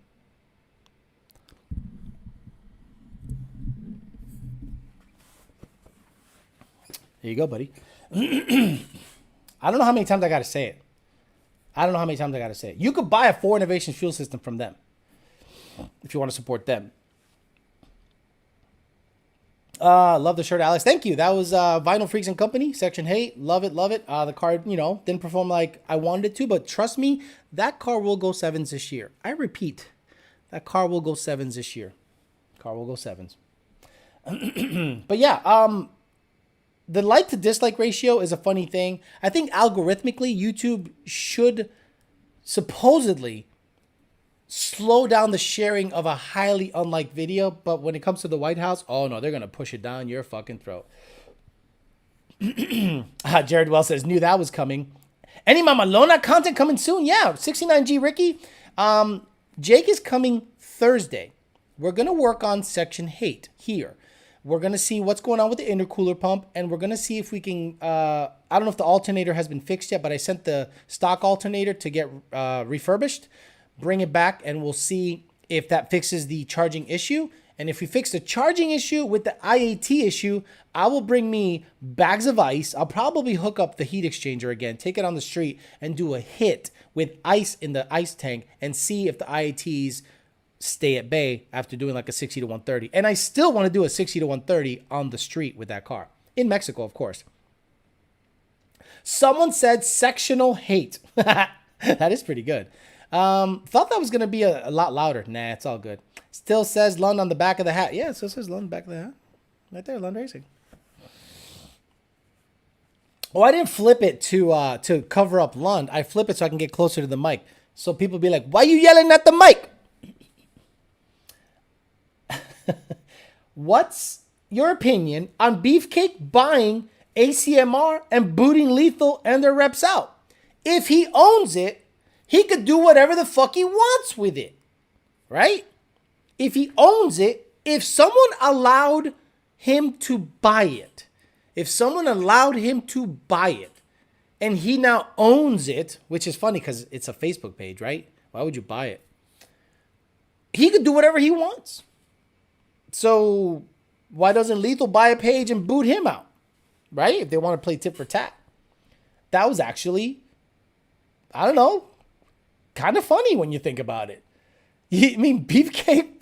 There you go, buddy. I don't know how many times I got to say it. You could buy a 4 Innovation fuel system from them if you want to support them. Love the shirt, Alex. Thank you. That was Vinyl Freaks and Company, Section Hate. Love it. The car, didn't perform like I wanted it to, but trust me, that car will go 7s this year. I repeat, that car will go 7s this year. But yeah, the like to dislike ratio is a funny thing. I think algorithmically, YouTube should supposedly slow down the sharing of a highly unliked video. But when it comes to the White House, oh no, they're going to push it down your fucking throat. Jared Wells says, knew that was coming. Any Mamalona content coming soon? Yeah, 69G Ricky. Jake is coming Thursday. We're going to work on Section Hate here. We're going to see what's going on with the intercooler pump, and we're going to see if we can, I don't know if the alternator has been fixed yet, but I sent the stock alternator to get refurbished. Bring it back, and we'll see if that fixes the charging issue. And if we fix the charging issue with the IAT issue, I will bring me bags of ice. I'll probably hook up the heat exchanger again, take it on the street, and do a hit with ice in the ice tank and see if the IATs stay at bay after doing like a 60 to 130. And I still want to do a 60 to 130 on the street with that car. In Mexico, of course. Someone said sectional hate. That is pretty good. Thought that was going to be a lot louder. Nah, it's all good. Still says Lund on the back of the hat. Yeah, it still says Lund on the back of the hat. Right there, Lund Racing. Oh, I didn't flip it to cover up Lund. I flip it so I can get closer to the mic. So people be like, why are you yelling at the mic? What's your opinion on Beefcake buying ACMR and booting Lethal and their reps out? If he owns it, he could do whatever the fuck he wants with it, right? If he owns it, if someone allowed him to buy it, and he now owns it, which is funny because it's a Facebook page, right? Why would you buy it? He could do whatever he wants. So why doesn't Lethal buy a page and boot him out, right? If they want to play tit for tat. That was actually, I don't know, kind of funny when you think about it. I mean, Beefcake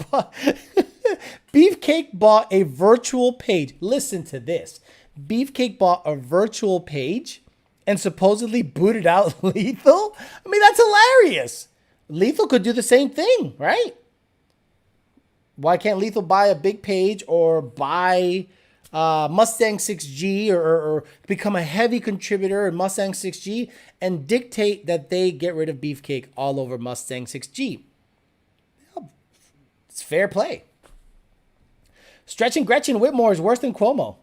bought a virtual page. Listen to this. Beefcake bought a virtual page and supposedly booted out Lethal. I mean, that's hilarious. Lethal could do the same thing, right? Why can't Lethal buy a big page or buy Mustang 6G or become a heavy contributor in Mustang 6G and dictate that they get rid of Beefcake all over Mustang 6G? It's fair play. Stretching Gretchen Whitmore is worse than Cuomo.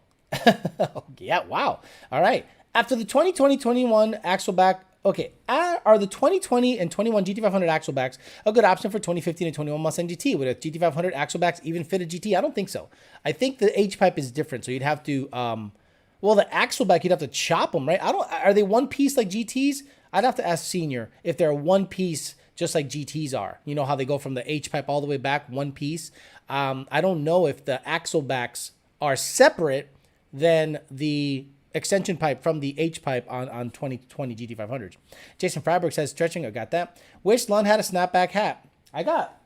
Yeah, wow. All right. After the 2020-21 Axleback, okay, are the 2020 and 21 GT500 Axlebacks a good option for 2015 and 21 Mustang GT? Would a GT500 Axlebacks even fit a GT? I don't think so. I think the H-pipe is different, so you'd have to, well, the Axleback, you'd have to chop them, right? Are they one piece like GTs? I'd have to ask Senior if they're one piece just like GTs are. You know how they go from the H-pipe all the way back, one piece? I don't know if the Axlebacks are separate than the extension pipe from the H pipe on 2020 GT500s. Jason Freiberg says, stretching, I got that. Wish Lund had a snapback hat. I got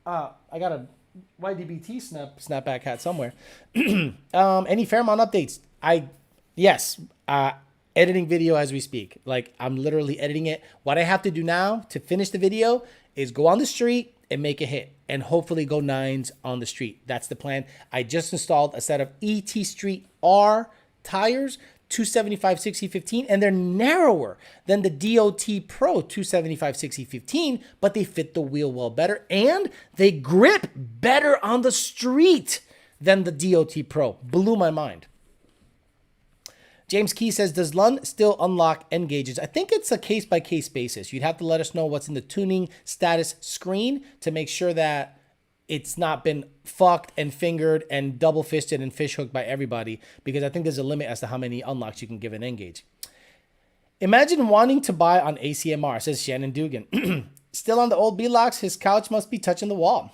a YDBT snapback hat somewhere. Any Fairmont updates? Yes, editing video as we speak. Like, I'm literally editing it. What I have to do now to finish the video is go on the street and make a hit and hopefully go 9s on the street. That's the plan. I just installed a set of ET Street R tires, 275/60/15, and they're narrower than the DOT Pro 275/60/15, but they fit the wheel well better and they grip better on the street than the DOT Pro. Blew my mind. James Key says, does Lund still unlock N gauges? I think it's a case-by-case basis. You'd have to let us know what's in the tuning status screen to make sure that it's not been fucked and fingered and double-fisted and fish-hooked by everybody, because I think there's a limit as to how many unlocks you can give an N gauge. Imagine wanting to buy on ACMR, says Shannon Dugan. Still on the old B-locks, his couch must be touching the wall.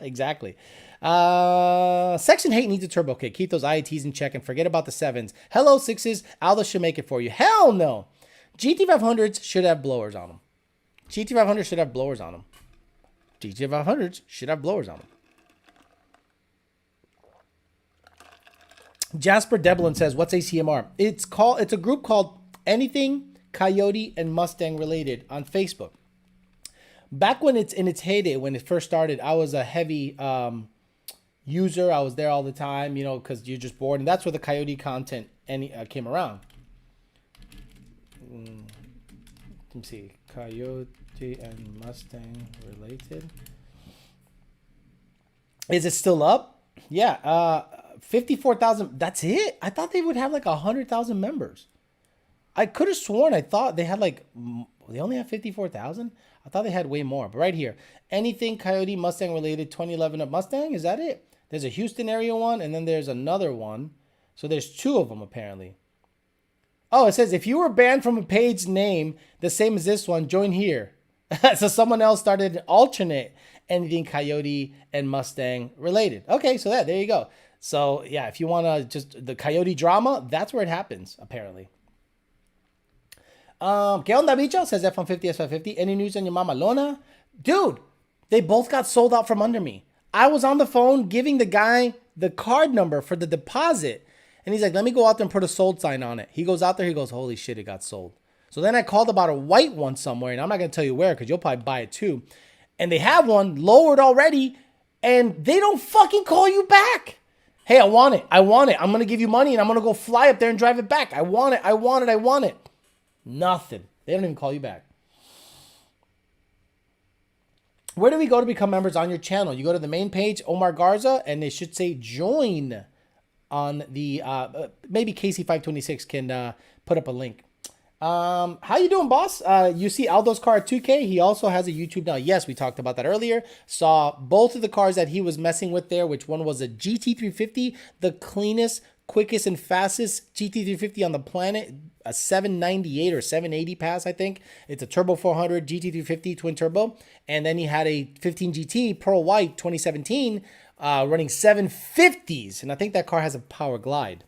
Exactly. Section hate needs a turbo kit. Keep those IATs in check and forget about the 7s. Hello, 6s. Aldo should make it for you. Hell no. GT500s should have blowers on them. GT500s should have blowers on them. GT500s should have blowers on them. Jasper Deblin says, what's ACMR? It's a group called Anything Coyote and Mustang Related on Facebook. Back when it's in its heyday, when it first started, I was a heavy user. I was there all the time, you know, because you're just bored. And that's where the Coyote content came around. Let me see. Coyote and Mustang related. Is it still up? Yeah. 54,000. That's it? I thought they would have like 100,000 members. I could have sworn I thought they had like, they only have 54,000. I thought they had way more. But right here, anything Coyote Mustang related 2011 of Mustang. Is that it? There's a Houston area one, and then there's another one. So there's 2 of them apparently. Oh, it says if you were banned from a page name the same as this one, join here. So someone else started an alternate anything Coyote and Mustang related. Okay, so there you go. So yeah, if you want to just the Coyote drama, that's where it happens apparently. ¿Qué onda, bicho? Says F-150, S550. Any news on your mama Lona? Dude, they both got sold out from under me. I was on the phone giving the guy the card number for the deposit. And he's like, let me go out there and put a sold sign on it. He goes out there. He goes, holy shit, it got sold. So then I called about a white one somewhere. And I'm not going to tell you where because you'll probably buy it too. And they have one lowered already. And they don't fucking call you back. Hey, I want it. I want it. I'm going to give you money and I'm going to go fly up there and drive it back. I want it. I want it. I want it. Nothing. They don't even call you back. Where do we go to become members on your channel? You go to the main page, Omar Garza, and it should say join on the, maybe KC526 can put up a link. How you doing, boss? You see Aldo's car at 2K. He also has a YouTube now. Yes, we talked about that earlier. Saw both of the cars that he was messing with there, which one was a GT350, the cleanest, quickest, and fastest GT350 on the planet. A 798 or 780 pass, I think. It's a Turbo 400 GT350 twin turbo. And then he had a 15 GT Pearl White 2017 running 750s. And I think that car has a power glide.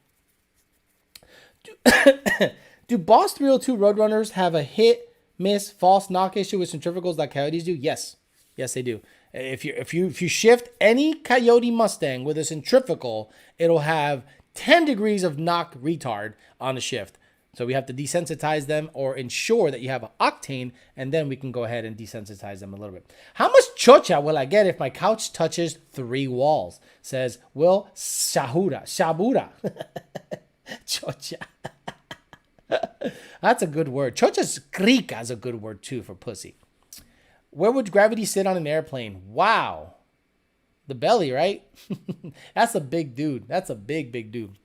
Do Boss 302 Roadrunners have a hit, miss, false knock issue with centrifugals like Coyotes do? Yes. Yes, they do. If you shift any Coyote Mustang with a centrifugal, it'll have 10 degrees of knock retard on the shift. So we have to desensitize them or ensure that you have an octane, and then we can go ahead and desensitize them a little bit. How much chocha will I get if my couch touches 3 walls? Says Will Shabura. Chocha. That's a good word. Chocha's krika is a good word too for pussy. Where would gravity sit on an airplane? Wow. The belly, right? That's a big dude. That's a big, big dude.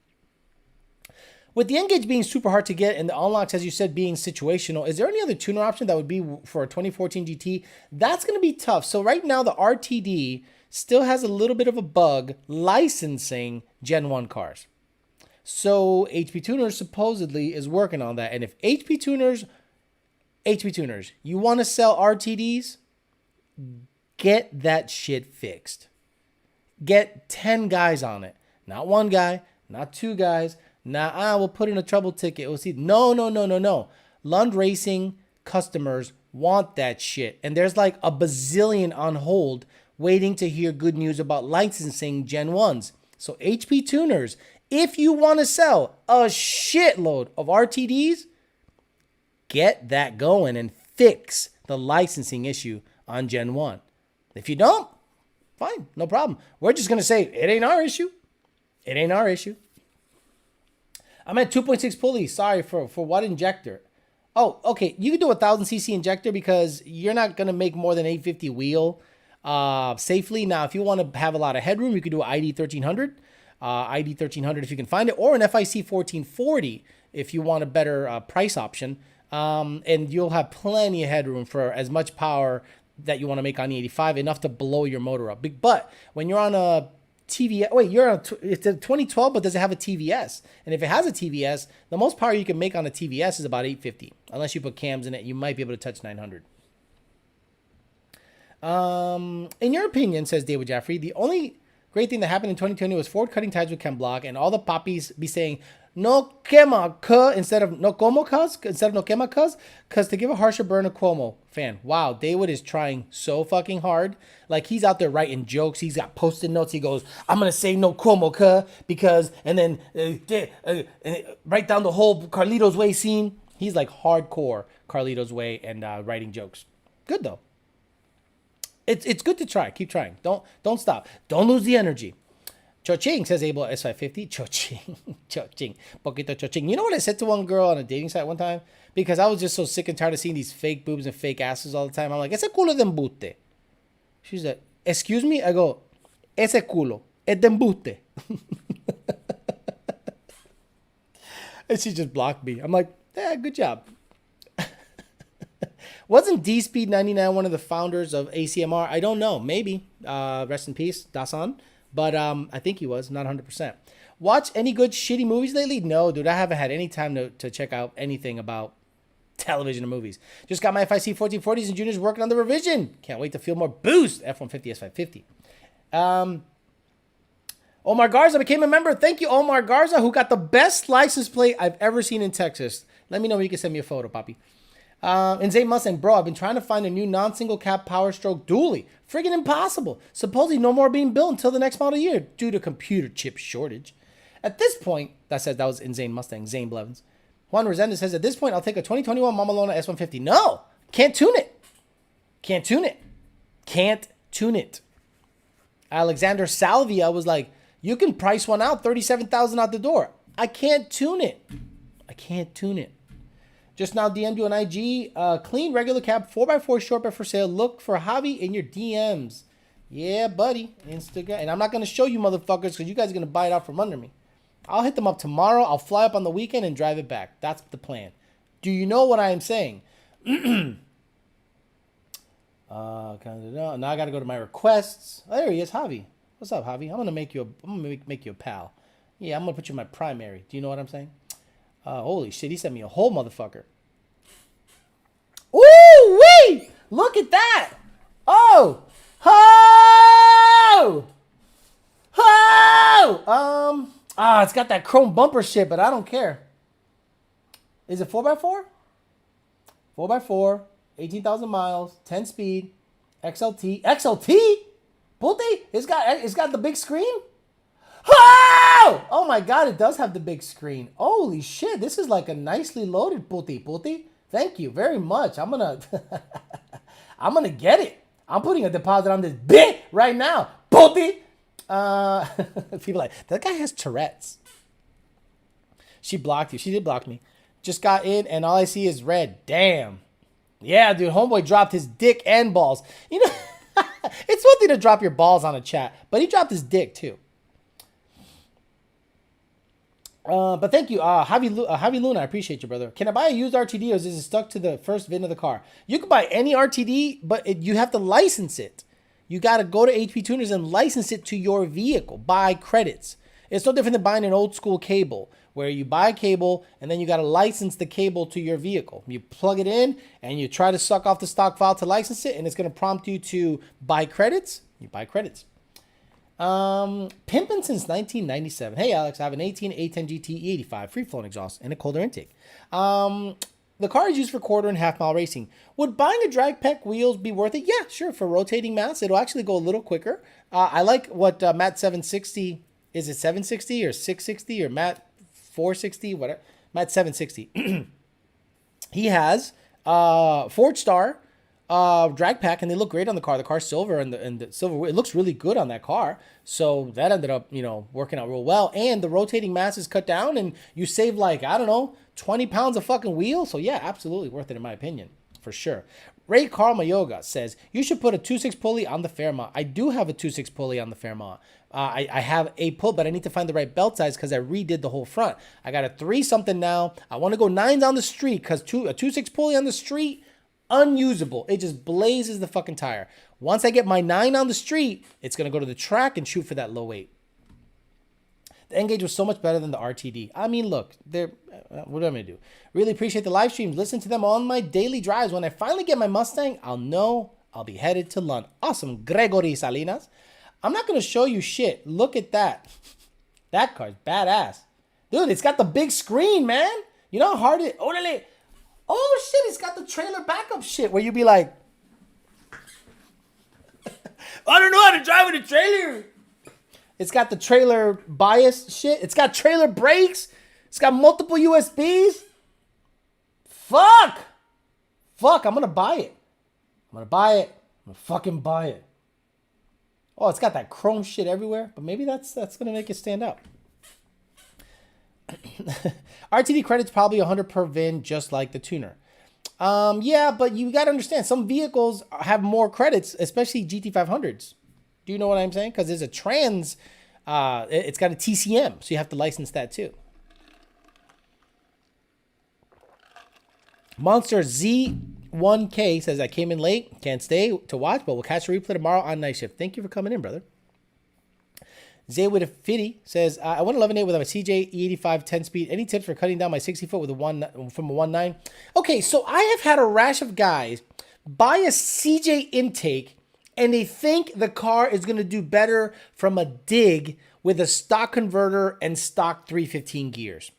With the N-Gauge being super hard to get and the unlocks, as you said, being situational, is there any other tuner option that would be for a 2014 GT? That's going to be tough. So right now, the RTD still has a little bit of a bug licensing Gen 1 cars. So HP Tuners supposedly is working on that. And if HP Tuners, you want to sell RTDs, get that shit fixed. Get 10 guys on it. Not one guy, not two guys. We'll put in a trouble ticket. We'll see. No. Lund Racing customers want that shit. And there's like a bazillion on hold waiting to hear good news about licensing Gen 1s. So HP Tuners, if you want to sell a shitload of RTDs, get that going and fix the licensing issue on Gen 1. If you don't, fine, no problem. We're just going to say, it ain't our issue. It ain't our issue. I'm at 2.6 pulley. Sorry, for what injector? Oh, okay. You can do a 1000cc injector because you're not going to make more than 850 wheel safely. Now, if you want to have a lot of headroom, you could do an ID 1300. ID 1300 if you can find it, or an FIC 1440 if you want a better price option. And you'll have plenty of headroom for as much power that you want to make on the 85, enough to blow your motor up. But when you're on a TVS, it's a 2012, but does it have a TVS? And if it has a TVS, the most power you can make on a TVS is about 850. Unless you put cams in it, you might be able to touch 900. In your opinion, says David Jaffrey, the only great thing that happened in 2020 was Ford cutting ties with Ken Block and all the poppies be saying, no quema, instead of no como, instead of no quema, because to give a harsher burn to Cuomo fan. Wow, David is trying so fucking hard. Like, he's out there writing jokes. He's got post-it notes. He goes, I'm going to say no Cuomo, because, and then write down the whole Carlito's Way scene. He's like hardcore Carlito's Way and writing jokes. Good, though. It's good to try. Keep trying. Don't stop. Don't lose the energy. Choching, says Abel S550. Choching. Poquito choching. You know what I said to one girl on a dating site one time? Because I was just so sick and tired of seeing these fake boobs and fake asses all the time. I'm like, ese culo de embuste. She's like, excuse me? I go, ese culo es de embuste. And she just blocked me. I'm like, yeah, good job. Wasn't D-Speed 99 one of the founders of ACMR? I don't know. Maybe. Rest in peace, Dasan. But I think he was, not 100%. Watch any good shitty movies lately? No, dude. I haven't had any time to check out anything about television or movies. Just got my FIC 1440s and juniors working on the revision. Can't wait to feel more boost. F-150, S550. Omar Garza became a member. Thank you, Omar Garza, who got the best license plate I've ever seen in Texas. Let me know when you can send me a photo, Poppy. Insane Mustang, bro, I've been trying to find a new non-single cap Power Stroke dually. Friggin' impossible. Supposedly no more being built until the next model year due to computer chip shortage. At this point, that was Insane Mustang, Zane Blevins. Juan Resendez says, at this point, I'll take a 2021 Mamalona S150. No, can't tune it. Can't tune it. Can't tune it. Alexander Salvia was like, you can price one out, $37,000 out the door. I can't tune it. I can't tune it. Just now DM'd you on IG. Clean regular cab 4x4 short bed for sale. Look for Javi in your DMs. Yeah, buddy. Instagram. And I'm not going to show you motherfuckers because you guys are going to buy it out from under me. I'll hit them up tomorrow. I'll fly up on the weekend and drive it back. That's the plan. Do you know what I am saying? Now I got to go to my requests. Oh, there he is, Javi. What's up, Javi? I'm going to make you a pal. Yeah, I'm going to put you in my primary. Do you know what I'm saying? Holy shit, he sent me a whole motherfucker. Ooh, wee! Look at that! Oh! Oh! Oh! It's got that chrome bumper shit, but I don't care. Is it 4x4? 4x4, 18,000 miles, 10 speed, XLT. XLT? Puti? It's got the big screen? Oh! Oh my god, it does have the big screen. Holy shit, this is like a nicely loaded Puti. Thank you very much. I'm gonna get it. I'm putting a deposit on this bit right now. Puti! People like, that guy has Tourette's. She blocked you. She did block me. Just got in and all I see is red. Damn. Yeah, dude, homeboy dropped his dick and balls. You know, It's one thing to drop your balls on a chat, but he dropped his dick too. But thank you, Javi Luna. I appreciate you, brother. Can I buy a used RTD or is it stuck to the first VIN of the car? You can buy any RTD, but you have to license it. You got to go to HP Tuners and license it to your vehicle. Buy credits. It's no different than buying an old school cable where you buy a cable and then you got to license the cable to your vehicle. You plug it in and you try to suck off the stock file to license it, and it's going to prompt you to buy credits. You buy credits. Pimpin' since 1997. Hey, Alex, I have an 18 A10 GT E85 free-flowing exhaust and a colder intake. The car is used for quarter and half mile racing. Would buying a drag pack wheels be worth it? Yeah, sure. For rotating mass, it'll actually go a little quicker. I like what Matt 760, is it 760 or 660 or Matt 460, whatever. Matt 760. He has Ford Star drag pack, and they look great on the car. The car's silver, and the silver, it looks really good on that car. So that ended up, working out real well. And the rotating mass is cut down, and you save like, I don't know, 20 pounds of fucking wheel. So yeah, absolutely worth it in my opinion, for sure. Ray Carl Mayoga says, you should put a 2.6 pulley on the Fairmont. I do have a 2.6 pulley on the Fairmont. I have a pull, but I need to find the right belt size because I redid the whole front. I got a 3 something now. I want to go 9s on the street because a 2.6 pulley on the street, unusable. It just blazes the fucking tire. Once I get my 9 on the street, it's going to go to the track and shoot for that low 8. The N-Gage was so much better than the RTD. I mean, look, what am I going to do? Really appreciate the live streams. Listen to them on my daily drives. When I finally get my Mustang, I'll know I'll be headed to London. Awesome, Gregory Salinas. I'm not going to show you shit. Look at that. That car's badass. Dude, it's got the big screen, man. You know how hard it... Oh, shit, it's got the trailer backup shit where you be like... I don't know how to drive with a trailer. It's got the trailer bias shit. It's got trailer brakes. It's got multiple USBs. Fuck, I'm going to buy it. I'm going to fucking buy it. Oh, it's got that chrome shit everywhere, but maybe that's going to make it stand out. RTD credits probably 100 per VIN, just like the tuner. Yeah, but you got to understand, some vehicles have more credits, especially GT500s. Do you know what I'm saying? Because there's a trans, it's got a TCM, so you have to license that too. Monster Z1K says, I came in late, can't stay to watch, but we'll catch a replay tomorrow on night shift. Thank you for coming in, brother. Zay with a 50 says, I went 11.8 with a CJ E85 10-speed. Any tips for cutting down my 60-foot with from a 1.9? Okay, so I have had a rash of guys buy a CJ intake, and they think the car is going to do better from a dig with a stock converter and stock 315 gears.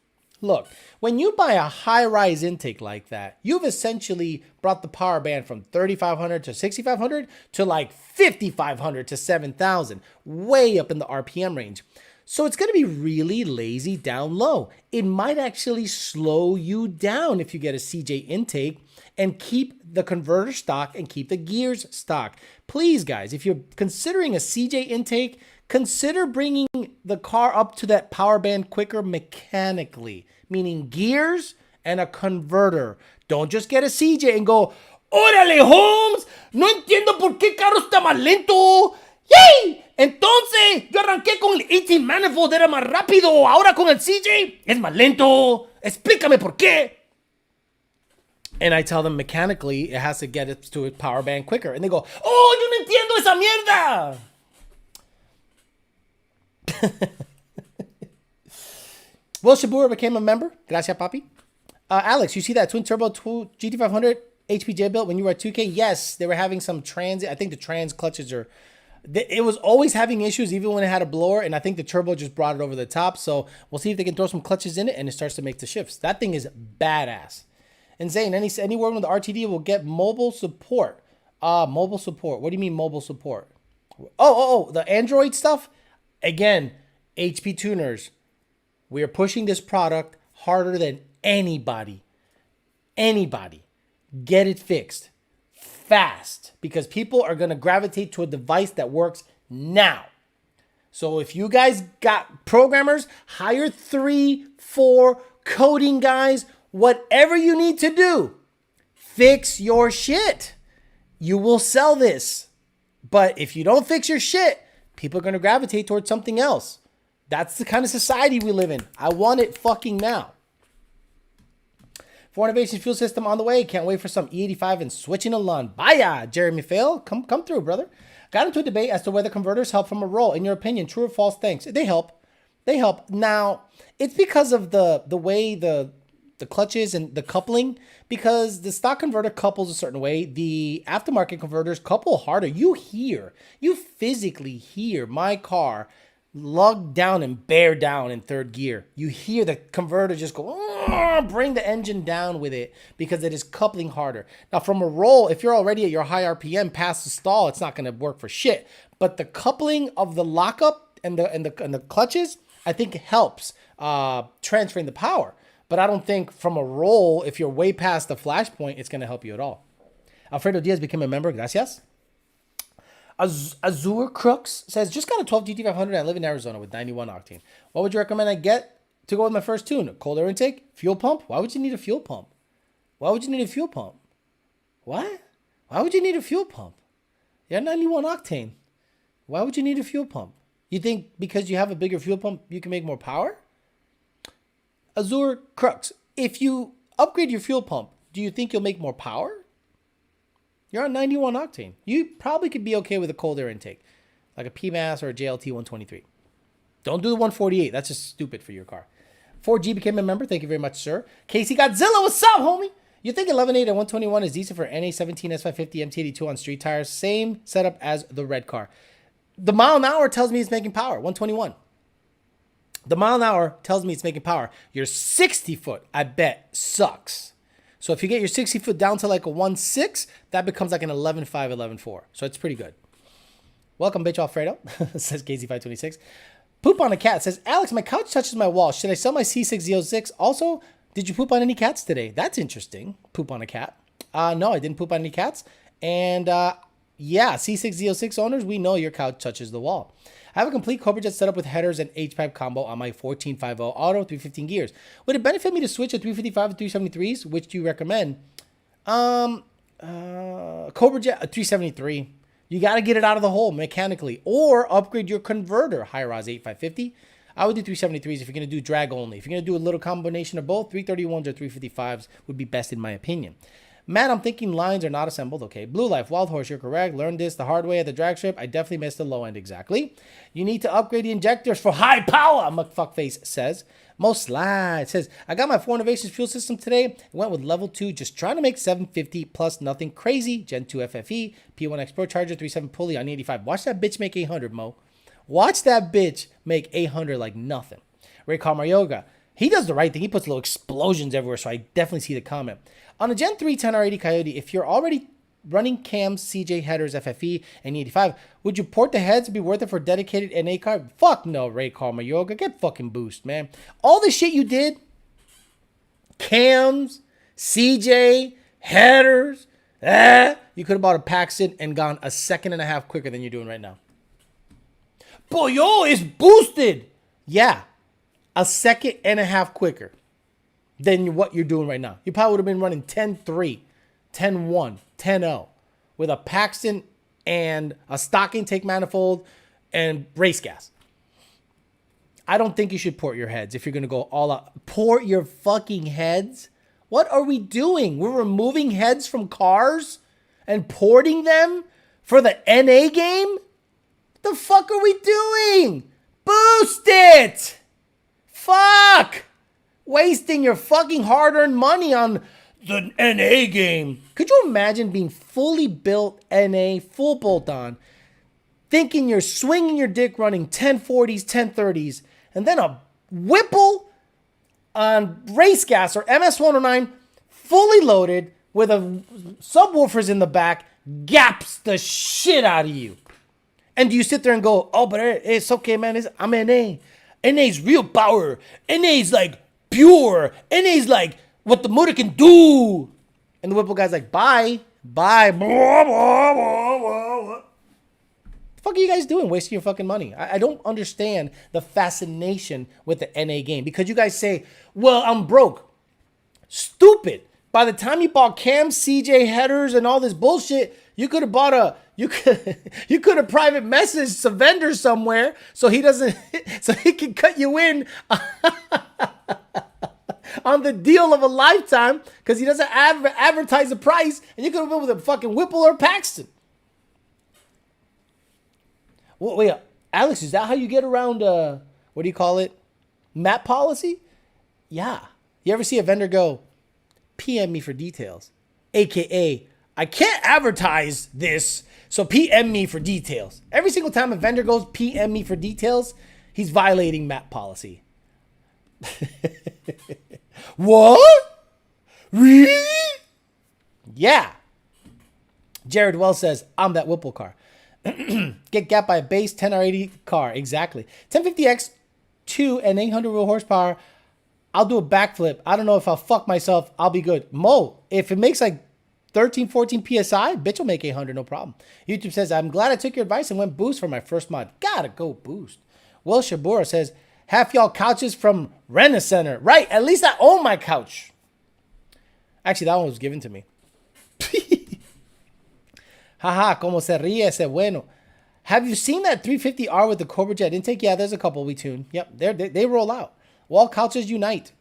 Look, when you buy a high-rise intake like that, you've essentially brought the power band from 3,500 to 6,500 to like 5,500 to 7,000, way up in the RPM range. So it's going to be really lazy down low. It might actually slow you down if you get a CJ intake and keep the converter stock and keep the gears stock. Please, guys, if you're considering a CJ intake, consider bringing the car up to that power band quicker mechanically, meaning gears and a converter. Don't just get a CJ and go, ¡Órale, Holmes! No entiendo por qué carro está más lento. ¡Yay! Entonces, yo arranqué con el 18 manifold, era más rápido. Ahora con el CJ es más lento. Explícame por qué. And I tell them mechanically it has to get it to a power band quicker. And they go, ¡Oh, yo no entiendo esa mierda! Will Shabura became a member. Gracias, papi. Alex, you see that twin turbo GT500 HPJ built when you were at 2K? Yes, they were having some trans. I think the trans clutches are. It was always having issues, even when it had a blower, and I think the turbo just brought it over the top. So we'll see if they can throw some clutches in it, and it starts to make the shifts. That thing is badass. And Zane, any word when the RTD will get mobile support? Mobile support. What do you mean mobile support? Oh, the Android stuff. Again, HP tuners. We are pushing this product harder than anybody. Anybody. Get it fixed fast because people are going to gravitate to a device that works now. So if you guys got programmers, hire 3, 4 coding guys, whatever you need to do, fix your shit. You will sell this. But if you don't fix your shit, people are going to gravitate towards something else. That's the kind of society we live in. I want it fucking now. For innovation fuel system on the way. Can't wait for some E85 and switching a Lund. Bye, Jeremy Fail. Come through, brother. Got into a debate as to whether converters help from a roll. In your opinion, true or false? Thanks. They help. They help. Now, it's because of the way the clutches and the coupling, because the stock converter couples a certain way. The aftermarket converters couple harder. You physically hear my car lug down and bear down in third gear. You hear the converter just go, bring the engine down with it because it is coupling harder. Now, from a roll, if you're already at your high RPM past the stall, it's not going to work for shit. But the coupling of the lockup and the clutches, I think helps transferring the power. But I don't think from a roll, if you're way past the flash point, it's going to help you at all. Alfredo Diaz became a member. Gracias. Azure Crooks says, just got a 12 GT500 and I live in Arizona with 91 octane. What would you recommend I get to go with my first tune? Cold air intake? Fuel pump? Why would you need a fuel pump? Why would you need a fuel pump? What? Why would you need a fuel pump? You're 91 octane. Why would you need a fuel pump? You think because you have a bigger fuel pump, you can make more power? Azure Crooks, if you upgrade your fuel pump, do you think you'll make more power? You're on 91 octane. You probably could be okay with a cold air intake, like a PMAS or a JLT 123. Don't do the 148. That's just stupid for your car. 4G became a member. Thank you very much, sir. Casey Godzilla, what's up, homie? You think 11.8 and 121 is decent for NA17 S550 MT82 on street tires? Same setup as the red car. The mile an hour tells me it's making power, 121. The mile an hour tells me it's making power. Your 60 foot, I bet, sucks. So if you get your 60 foot down to like a 1.6, that becomes like an 11.5, 11.4. So it's pretty good. Welcome, bitch Alfredo, says KZ526. Poop on a cat says, Alex, my couch touches my wall. Should I sell my C6Z06? Also, did you poop on any cats today? That's interesting. Poop on a cat. No, I didn't poop on any cats. And yeah, C6Z06 owners, we know your couch touches the wall. I have a complete Cobra Jet setup with headers and H-pipe combo on my 1450 auto 315 gears. Would it benefit me to switch a 355 to 373s? Which do you recommend? Cobra Jet, a 373. You got to get it out of the hole mechanically, or upgrade your converter. Hi-Ros 8550. I would do 373s if you're going to do drag only. If you're going to do a little combination of both, 331s or 355s would be best in my opinion. Matt, I'm thinking lines are not assembled. Okay. Blue Life, Wild Horse, you're correct. Learned this the hard way at the drag strip. I definitely missed the low end. Exactly. You need to upgrade the injectors for high power, McFuckface says. Most Slide says, I got my 4 Innovations fuel system today. Went with level 2, just trying to make 750 plus nothing crazy. Gen 2 FFE, P1X Pro Charger, 37 pulley on 85. Watch that bitch make 800, Mo. Watch that bitch make 800 like nothing. Ray Kamar Yoga. He does the right thing. He puts little explosions everywhere, so I definitely see the comment. On a Gen 3 10R80 Coyote, if you're already running cams, CJ headers, FFE, and 85, would you port the heads to be worth it for a dedicated NA car? Fuck no, Ray Karma Yoga. Get fucking boost, man. All the shit you did, cams, CJ, headers, you could have bought a Paxton and gone a second and a half quicker than you're doing right now. Boy, yo, it's boosted. Yeah, a second and a half quicker than what you're doing right now. You probably would have been running 10.3, 10.1, 10.0 with a Paxton and a stock intake manifold and race gas. I don't think you should port your heads if you're going to go all out. Port your fucking heads? What are we doing? We're removing heads from cars and porting them for the NA game? What the fuck are we doing? Boost it! Fuck! Wasting your fucking hard-earned money on the NA game. Could you imagine being fully built NA, full bolt-on, thinking you're swinging your dick running 1040s, 1030s, and then a Whipple on race gas or MS-109 fully loaded with a subwoofers in the back gaps the shit out of you. And do you sit there and go, oh, but it's okay, man. I'm NA. NA's real power. NA's like pure. NA's like what the motor can do. And the Whipple guy's like, bye. What the fuck are you guys doing? Wasting your fucking money. I don't understand the fascination with the NA game. Because you guys say, well, I'm broke. Stupid. By the time you bought cams, CJ headers, and all this bullshit, You could have bought a you could have private messaged a vendor somewhere so he doesn't so he can cut you in on the deal of a lifetime because he doesn't advertise the price, and you could have been with a fucking Whipple or Paxton. Well, wait, Alex, is that how you get around what do you call it? Map policy? Yeah. You ever see a vendor go, PM me for details? AKA, I can't advertise this, so PM me for details. Every single time a vendor goes PM me for details, he's violating map policy. What? Really? Yeah. Jared Wells says, I'm that Whipple car. Get gapped by a base 10R80 car. Exactly. 1050X 2 and 800 wheel horsepower. I'll do a backflip. I don't know if I'll fuck myself. I'll be good. Mo, if it makes like 13, 14 PSI, bitch will make 800, no problem. YouTube says, I'm glad I took your advice and went boost for my first mod. Gotta go boost. Will Shabura says, half y'all couches from Rent-A-Center. Right, at least I own my couch. Actually, that one was given to me. Haha, como se ríe ese bueno. Have you seen that 350R with the Cobra Jet intake? Yeah, there's a couple we tuned. Yep, they roll out. Wall couches unite.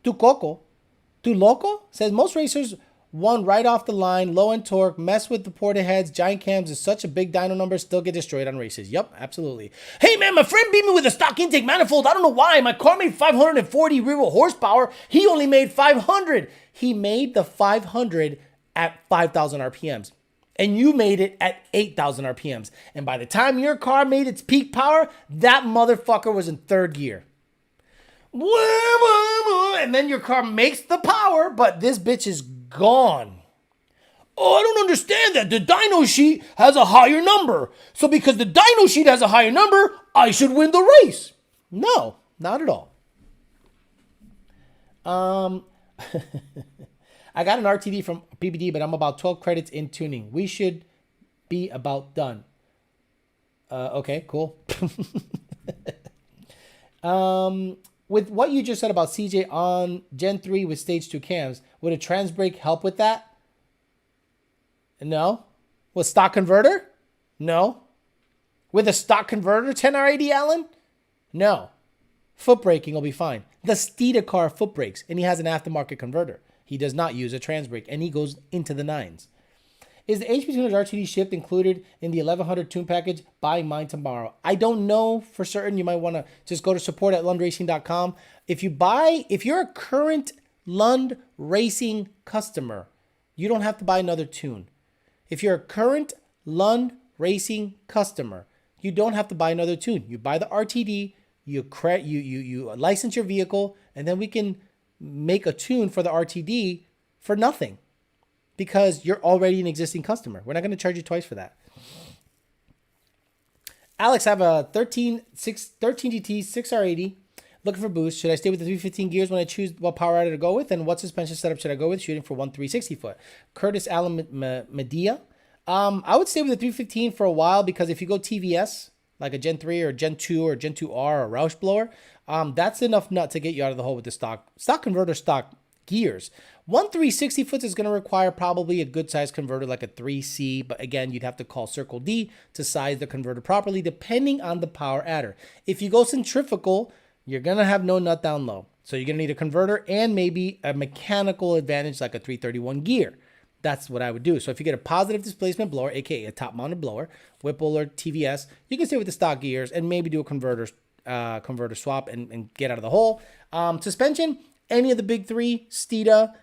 Tu loco? Says most racers won right off the line, low in torque, mess with the porta heads, giant cams is such a big dyno number, still get destroyed on races. Yep, absolutely. Hey man, my friend beat me with a stock intake manifold. I don't know why. My car made 540 rear wheel horsepower. He only made 500. He made the 500 at 5,000 RPMs. And you made it at 8,000 RPMs. And by the time your car made its peak power, that motherfucker was in third gear. And then your car makes the power, but this bitch is gone. Oh, I don't understand that. The dyno sheet has a higher number. So because the dyno sheet has a higher number, I should win the race. No, not at all. I got an RTD from PBD, but I'm about 12 credits in tuning. We should be about done. Okay, cool. With what you just said about CJ on Gen 3 with stage 2 cams, would a trans brake help with that? No. With stock converter? No. With a stock converter 10R80, Alan? No. Foot braking will be fine. The Steeda car foot brakes, and he has an aftermarket converter. He does not use a trans brake, and he goes into the nines. Is the HP200 RTD shipped included in the 1100 tune package? Buying mine tomorrow. I don't know for certain. You might want to just go to support@lundracing.com. If you're a current Lund Racing customer, you don't have to buy another tune. If you're a current Lund Racing customer, you don't have to buy another tune. You buy the RTD, you license your vehicle, and then we can make a tune for the RTD for nothing because you're already an existing customer. We're not going to charge you twice for that. Alex, I have a 13 GT 6R80 looking for boost. Should I stay with the 315 gears when I choose what power rider to go with? And what suspension setup should I go with? Shooting for 360 foot. Curtis Allen Medea. I would stay with the 315 for a while because if you go TVS, like a Gen 3 or Gen 2 or Gen 2R or Roush blower, that's enough nut to get you out of the hole with the stock converter, stock gears. 360 foot is going to require probably a good size converter like a 3C, but again, you'd have to call Circle D to size the converter properly depending on the power adder. If you go centrifugal, you're going to have no nut down low. So you're going to need a converter and maybe a mechanical advantage like a 331 gear. That's what I would do. So if you get a positive displacement blower, aka a top mounted blower, Whipple or TVS, you can stay with the stock gears and maybe do a converter swap and get out of the hole. Suspension, any of the big three, Steeda,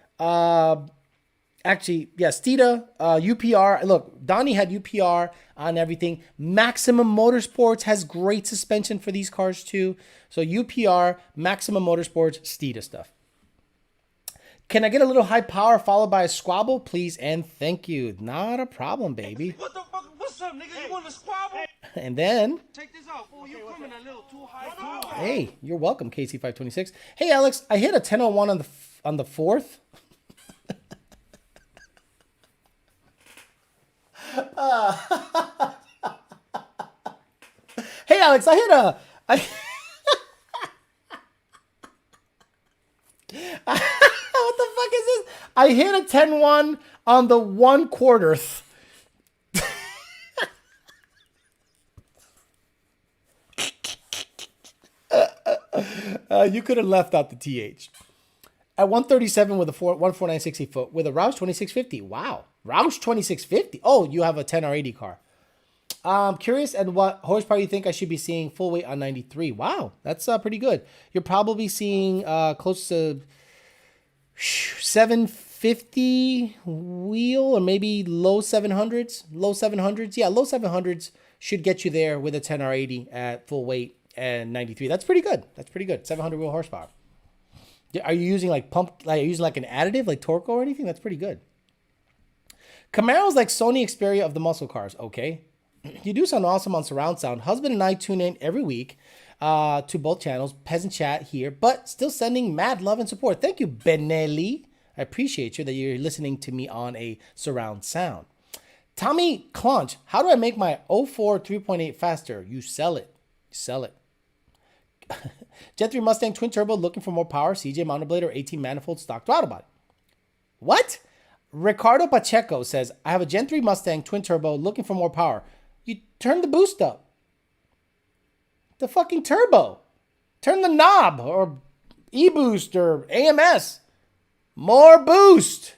Steeda, UPR. Look, Donnie had UPR on everything. Maximum Motorsports has great suspension for these cars too. So UPR, Maximum Motorsports, Steeda stuff. Can I get a little high power followed by a squabble, please? And thank you. Not a problem, baby. What the fuck? What's up, nigga? You want to squabble? And then... Check this out, fool. You coming a little too high. Hey, you're welcome, KC526. Hey, Alex, I hit a 1001 on the 4th. Hey, Alex, I hit a... What the fuck is this? I hit a 10-1 on the 1/4th. You could have left out the TH. At 137 with a 14960 foot with a Roush 2650. Wow. Roush 2650. Oh, you have a 10R80 car. Curious at what horsepower you think I should be seeing full weight on 93. Wow, that's pretty good. You're probably seeing close to 750 wheel or maybe low 700s. Low 700s. Yeah, low 700s should get you there with a 10R80 at full weight and 93. That's pretty good. That's pretty good. 700 wheel horsepower. Are you using like are you using like an additive like Torco or anything? That's pretty good. Camaro's like Sony Xperia of the muscle cars. Okay. You do sound awesome on surround sound. Husband and I tune in every week to both channels. Peasant Chat here, but still sending mad love and support. Thank you, Benelli. I appreciate you that you're listening to me on a surround sound. Tommy Clunch, how do I make my 04 3.8 faster? You sell it. Sell it. Gen 3 Mustang twin turbo looking for more power. CJ mounted blade or 18 manifold stock throttle body. What? Ricardo Pacheco says, I have a Gen 3 Mustang twin turbo looking for more power. You turn the boost up. The fucking turbo. Turn the knob or e-boost or AMS. More boost.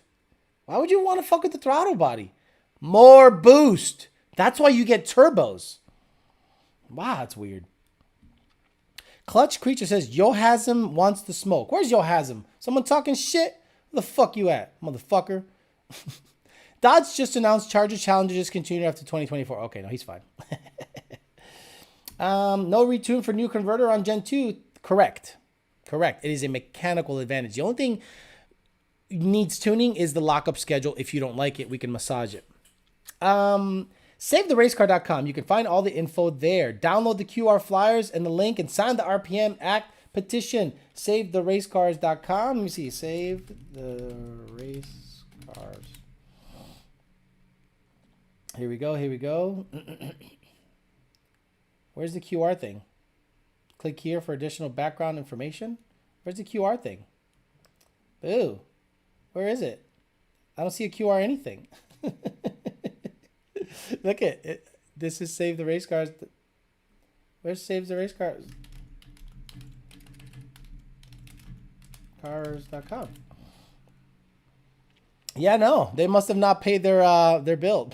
Why would you want to fuck with the throttle body? More boost. That's why you get turbos. Wow, that's weird. Clutch Creature says, Yohasm wants to smoke. Where's Yohasm? Someone talking shit? Where the fuck you at, motherfucker? Dodge just announced Charger challenges continue after 2024. Okay, no, he's fine. No retune for new converter on Gen 2. Correct. Correct. It is a mechanical advantage. The only thing needs tuning is the lockup schedule. If you don't like it, we can massage it. SaveTheRaceCar.com. You can find all the info there. Download the QR flyers and the link and sign the RPM Act petition. SaveTheRaceCars.com. Let me see. Save the Race Cars. Here we go. Here we go. Where's the QR thing? Click here for additional background information. Where's the QR thing? Boo. Where is it? I don't see a QR anything. Look at it. This is Save the Race Cars. Where's Save the Race Cars? Cars.com. Yeah, no, they must have not paid their bill.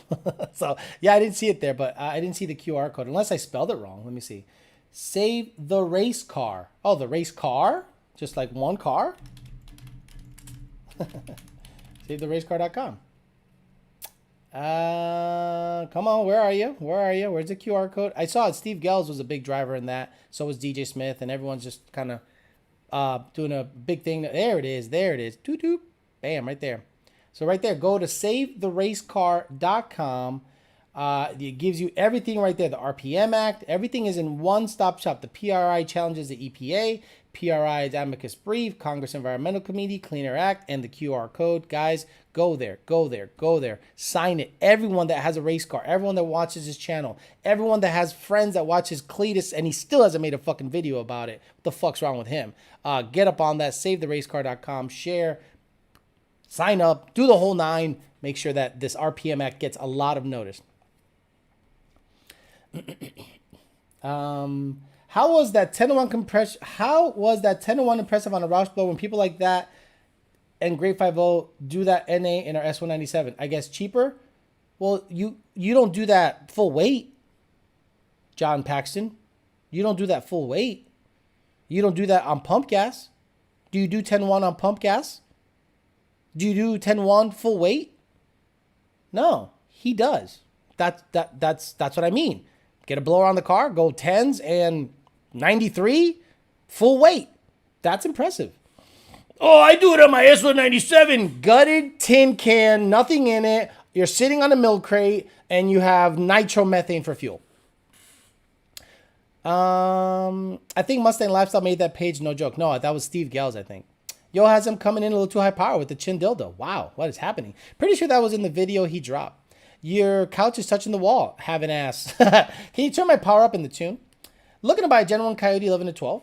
So yeah, I didn't see it there, but I didn't see the QR code unless I spelled it wrong. Let me see. Save the Race Car. Oh, the race car? Just like one car? SaveTheRaceCar.com. Come on, where are you? Where are you? Where's the QR code? I saw it. Steve Gels was a big driver in that. So was DJ Smith, and everyone's just kind of doing a big thing. There it is. There it is. Toot toot. Bam, right there. So right there, go to SaveTheRaceCar.com. It gives you everything right there. The RPM Act, everything is in one-stop shop. The PRI challenges the EPA, PRI's Advocacy brief, Congress Environmental Committee, Clean Air Act, and the QR code. Guys, go there, go there, go there. Sign it. Everyone that has a race car, everyone that watches his channel, everyone that has friends that watches Cletus, and he still hasn't made a fucking video about it. What the fuck's wrong with him? Get up on that, SaveTheRaceCar.com, share, sign up, do the whole nine. Make sure that this RPM Act gets a lot of notice. How was that 10-to-1 compression? How was that 10-to-1 impressive on a Roush blow when people like that and Great 5.0 do that NA in our S197? I guess cheaper. Well, you don't do that full weight, John Paxton. You don't do that full weight. You don't do that on pump gas. Do you do 10-1 on pump gas? Do you do 10-1 full weight? No, he does. That's what I mean. Get a blower on the car, go 10s and 93 full weight. That's impressive. Oh, I do it on my S197. Gutted tin can, nothing in it. You're sitting on a milk crate and you have nitromethane for fuel. I think Mustang Lifestyle made that page, no joke. No, that was Steve Gels, I think. Yo has him coming in a little too high power with the chin dildo. Wow, what is happening? Pretty sure that was in the video he dropped. Your couch is touching the wall. Have an ass. Can you turn my power up in the tune? Looking to buy a Gen 1 Coyote 11 to 12.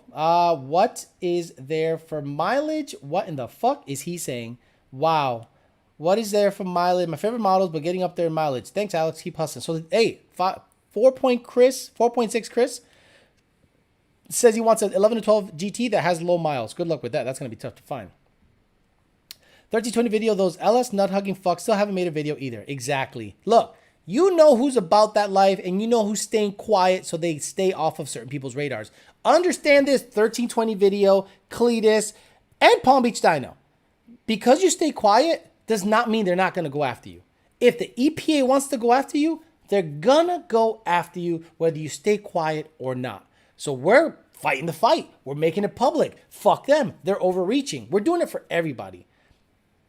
What is there for mileage? What in the fuck is he saying? Wow. What is there for mileage? My favorite models, but getting up there in mileage. Thanks, Alex. Keep hustling. So, hey, 4.6 Chris. says he wants an 11 to 12 GT that has low miles. Good luck with that. That's going to be tough to find. 1320 video, those LS nut hugging fucks still haven't made a video either. Exactly. Look, you know who's about that life and you know who's staying quiet so they stay off of certain people's radars. Understand this, 1320 video, Cletus, and Palm Beach Dino. Because you stay quiet does not mean they're not going to go after you. If the EPA wants to go after you, they're going to go after you whether you stay quiet or not. So we're fighting the fight. We're making it public. Fuck them. They're overreaching. We're doing it for everybody.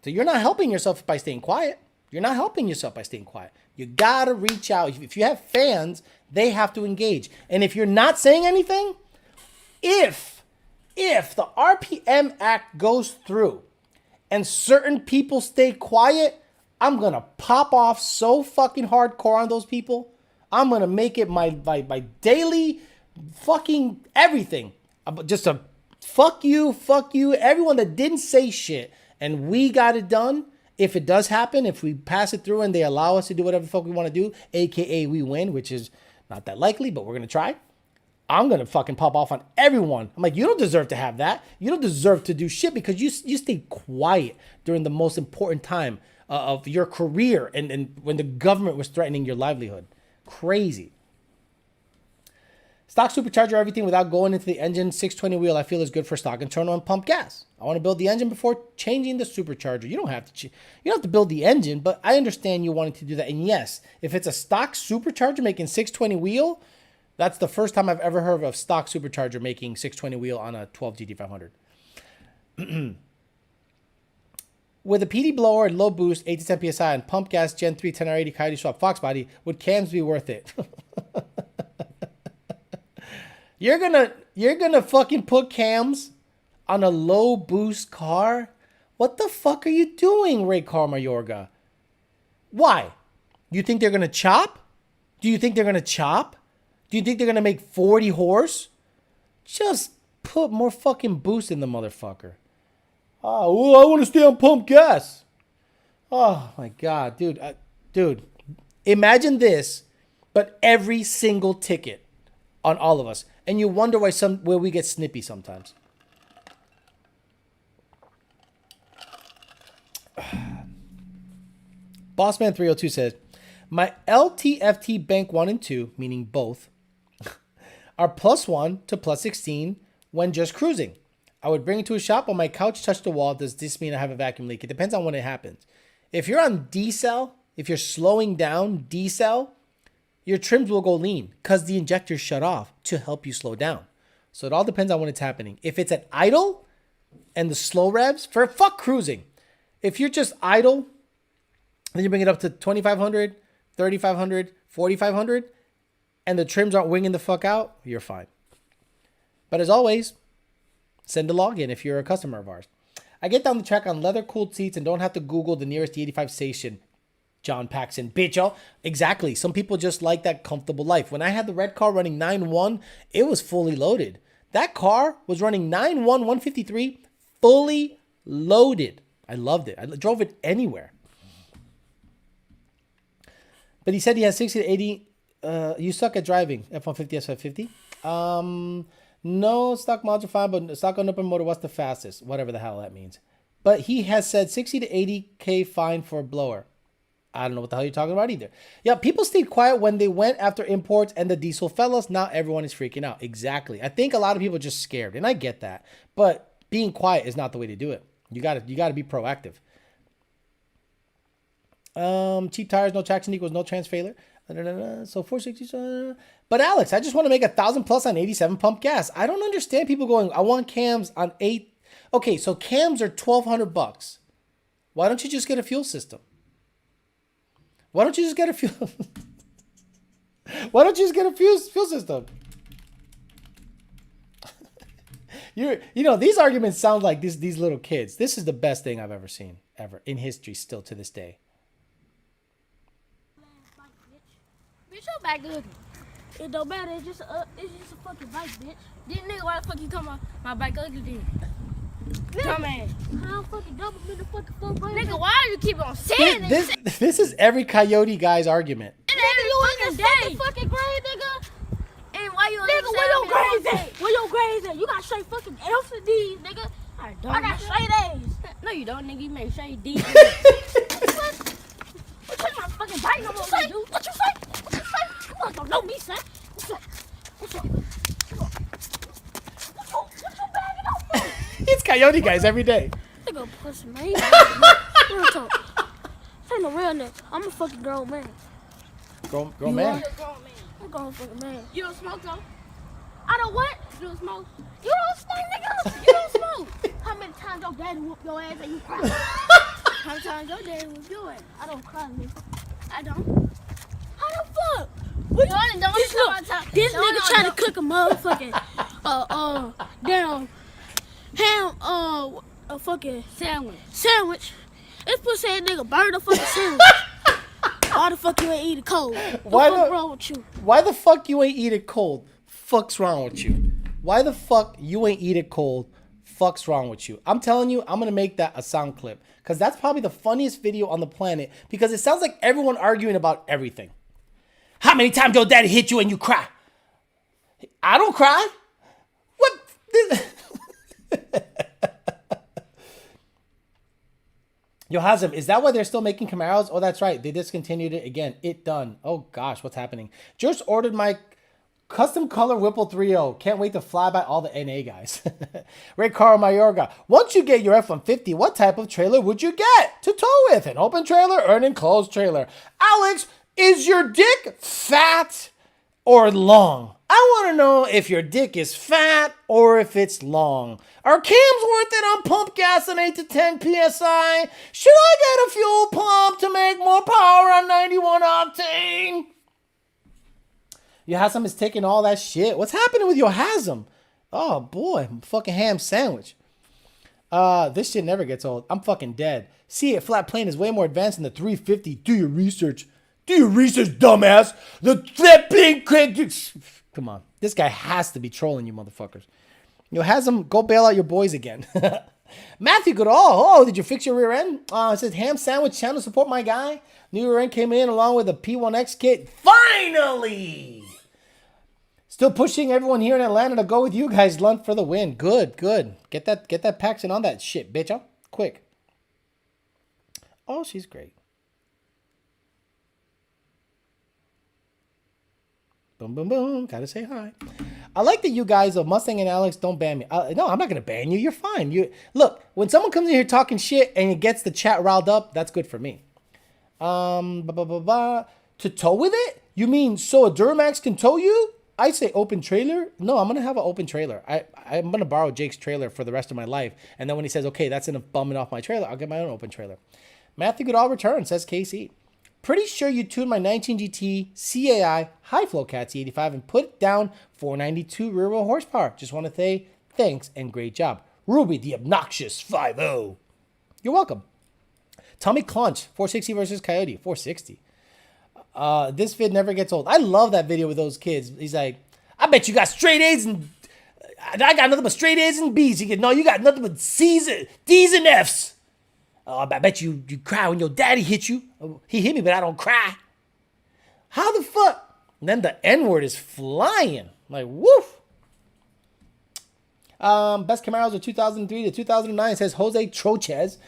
So you're not helping yourself by staying quiet. You're not helping yourself by staying quiet. You got to reach out. If you have fans, they have to engage. And if you're not saying anything, if the RPM Act goes through and certain people stay quiet, I'm going to pop off so fucking hardcore on those people. I'm going to make it my daily fucking everything. Just a fuck you, everyone that didn't say shit. And we got it done. If it does happen, if we pass it through and they allow us to do whatever the fuck we want to do, aka we win, which is not that likely, but we're going to try. I'm going to fucking pop off on everyone. I'm like, you don't deserve to have that. You don't deserve to do shit because you stayed quiet during the most important time of your career and when the government was threatening your livelihood. Crazy. Stock supercharger everything without going into the engine. 620 wheel I feel is good for stock internal and pump gas. I want to build the engine before changing the supercharger. You don't have to build the engine, but I understand you wanting to do that. And yes, if it's a stock supercharger making 620 wheel, that's the first time I've ever heard of stock supercharger making 620 wheel on a 12 GT500. With a PD blower and low boost, 8 to 10 PSI and pump gas Gen 3 10R80 Coyote Swap Fox body, would cams be worth it? You're gonna fucking put cams on a low boost car? What the fuck are you doing, Ray Car Mayorga? Why? You think they're gonna chop? Do you think they're gonna chop? Do you think they're gonna make 40 horse? Just put more fucking boost in the motherfucker. Oh, I want to stay on pump gas. Oh my god, dude, dude, imagine this, but every single ticket on all of us, and you wonder where we get snippy sometimes. Bossman302 says, my LTFT bank 1 and 2, meaning both, are +1 to +16 when just cruising. I would bring it to a shop when my couch touched the wall. Does this mean I have a vacuum leak? It depends on when it happens. If you're on decel, if you're slowing down decel, your trims will go lean because the injectors shut off to help you slow down. So it all depends on when it's happening. If it's at idle and the slow revs, fuck cruising. If you're just idle, then you bring it up to 2,500, 3,500, 4,500, and the trims aren't winging the fuck out, you're fine. But as always, send a login if you're a customer of ours. I get down the track on leather-cooled seats and don't have to Google the nearest E85 station. John Paxson, bitch, y'all. Exactly. Some people just like that comfortable life. When I had the red car running 9.1, it was fully loaded. That car was running 9.1 153 fully loaded. I loved it. I drove it anywhere. But he said he has 60 to 80. You suck at driving. F-150, S550. No, stock mods are fine, but stock on open motor, what's the fastest? Whatever the hell that means. But he has said 60 to 80K fine for a blower. I don't know what the hell you're talking about either. Yeah, people stayed quiet when they went after imports and the diesel fellas. Now everyone is freaking out. Exactly. I think a lot of people are just scared, and I get that. But being quiet is not the way to do it. You gotta be proactive. Cheap tires, no traction equals no trans failure. So 460. But Alex, I just want to make 1,000 plus on 87 pump gas. I don't understand people going, I want cams on 8. Okay, so cams are $1,200. Why don't you just get a fuel system? Why don't you just get a fuel? Why don't you just get a fuel system? You know, these arguments sound like these little kids. This is the best thing I've ever seen, ever, in history, still to this day. Bitch, your back ugly. It don't matter. It's just a fucking bike, bitch. This nigga, why the fuck you come on my bike ugly then? Dumbass. How fucking double me the fucking full bike? Nigga, why do you keep on saying this? This is every coyote guy's argument. Nigga, you in the fucking grade, nigga. And why you nigga, Where your grades at? Where your grades at? You got straight fucking F's and D's, nigga. I got straight A's. No, you don't, nigga. You make straight D's. What? You touch my fucking bike no more, dude. What you say? What you say? You don't know me, son. What's up? What's up? What you bagging up for? It's Coyote guys every day. Nigga, pussy, man. Real talk. This ain't no real nigga. I'm a fucking grown man. Grown You man. are? I'm a grown fucking man. You don't smoke, though? I don't what? You don't smoke? You don't smoke, nigga. You don't smoke. How many times your daddy whoop your ass and you cry? How many times your daddy whoop your ass? I don't cry, nigga. I don't. How the fuck? What this nigga trying to cook a motherfucking damn ham a fucking sandwich. This pussy ass nigga burn the fucking sandwich. Why the fuck you ain't eat it cold? What's wrong with you? Why the fuck you ain't eat it cold? Fuck's wrong with you? Why the fuck you ain't eat it cold? Fuck's wrong with you? I'm telling you, I'm gonna make that a sound clip because that's probably the funniest video on the planet because it sounds like everyone arguing about everything. How many times your daddy hit you and you cry? I don't cry. What? Yo, Hazem, is that why they're still making Camaros? Oh, that's right. They discontinued it again. It done. Oh, gosh, what's happening? Just ordered my custom color Whipple 3.0. Can't wait to fly by all the NA guys. Ray Carl Mayorga. Once you get your F-150, what type of trailer would you get to tow with? An open trailer or an enclosed trailer? Alex, is your dick fat or long? I want to know if your dick is fat or if it's long. Are cams worth it on pump gas on 8 to 10 PSI? Should I get a fuel pump to make more power on 91 octane? Yohazam is taking all that shit. What's happening with Yohazam? Oh boy, fucking ham sandwich. This shit never gets old. I'm fucking dead. See, a flat plane is way more advanced than the 350. Do your research. Do your research, dumbass. The flat plane crank. Come on. This guy has to be trolling you motherfuckers. Yohazam, go bail out your boys again. Matthew Goodall. Oh, did you fix your rear end? It says ham sandwich channel support my guy. New rear end came in along with a P1X kit. Finally! Still pushing everyone here in Atlanta to go with you guys. Lunt for the win. Good, good. Get that Paxton on that shit, bitch. Huh? Quick. Oh, she's great. Boom, boom, boom. Gotta say hi. I like that you guys of Mustang and Alex don't ban me. No, I'm not gonna ban you. You're fine. You look, when someone comes in here talking shit and it gets the chat riled up, that's good for me. To tow with it? You mean so a Duramax can tow you? I say open trailer. No, I'm gonna have an open trailer. I'm gonna borrow Jake's trailer for the rest of my life. And then when he says, okay, that's enough bumming off my trailer, I'll get my own open trailer. Matthew Goodall returns, says KC. Pretty sure you tuned my 19 GT CAI high flow Cat C85 and put down 492 rear wheel horsepower. Just want to say thanks and great job. Ruby, the obnoxious 5-0. You're welcome. Tommy Clunch, 460 versus Coyote, 460. This vid never gets old. I love that video with those kids. He's like, I bet you got straight A's and I got nothing but straight A's and B's. He goes, no, you got nothing but C's, D's and F's. I bet you cry when your daddy hit you. He hit me, but I don't cry. How the fuck? And then the N-word is flying. Like, woof. Best Camaros of 2003 to 2009 says Jose Trochez.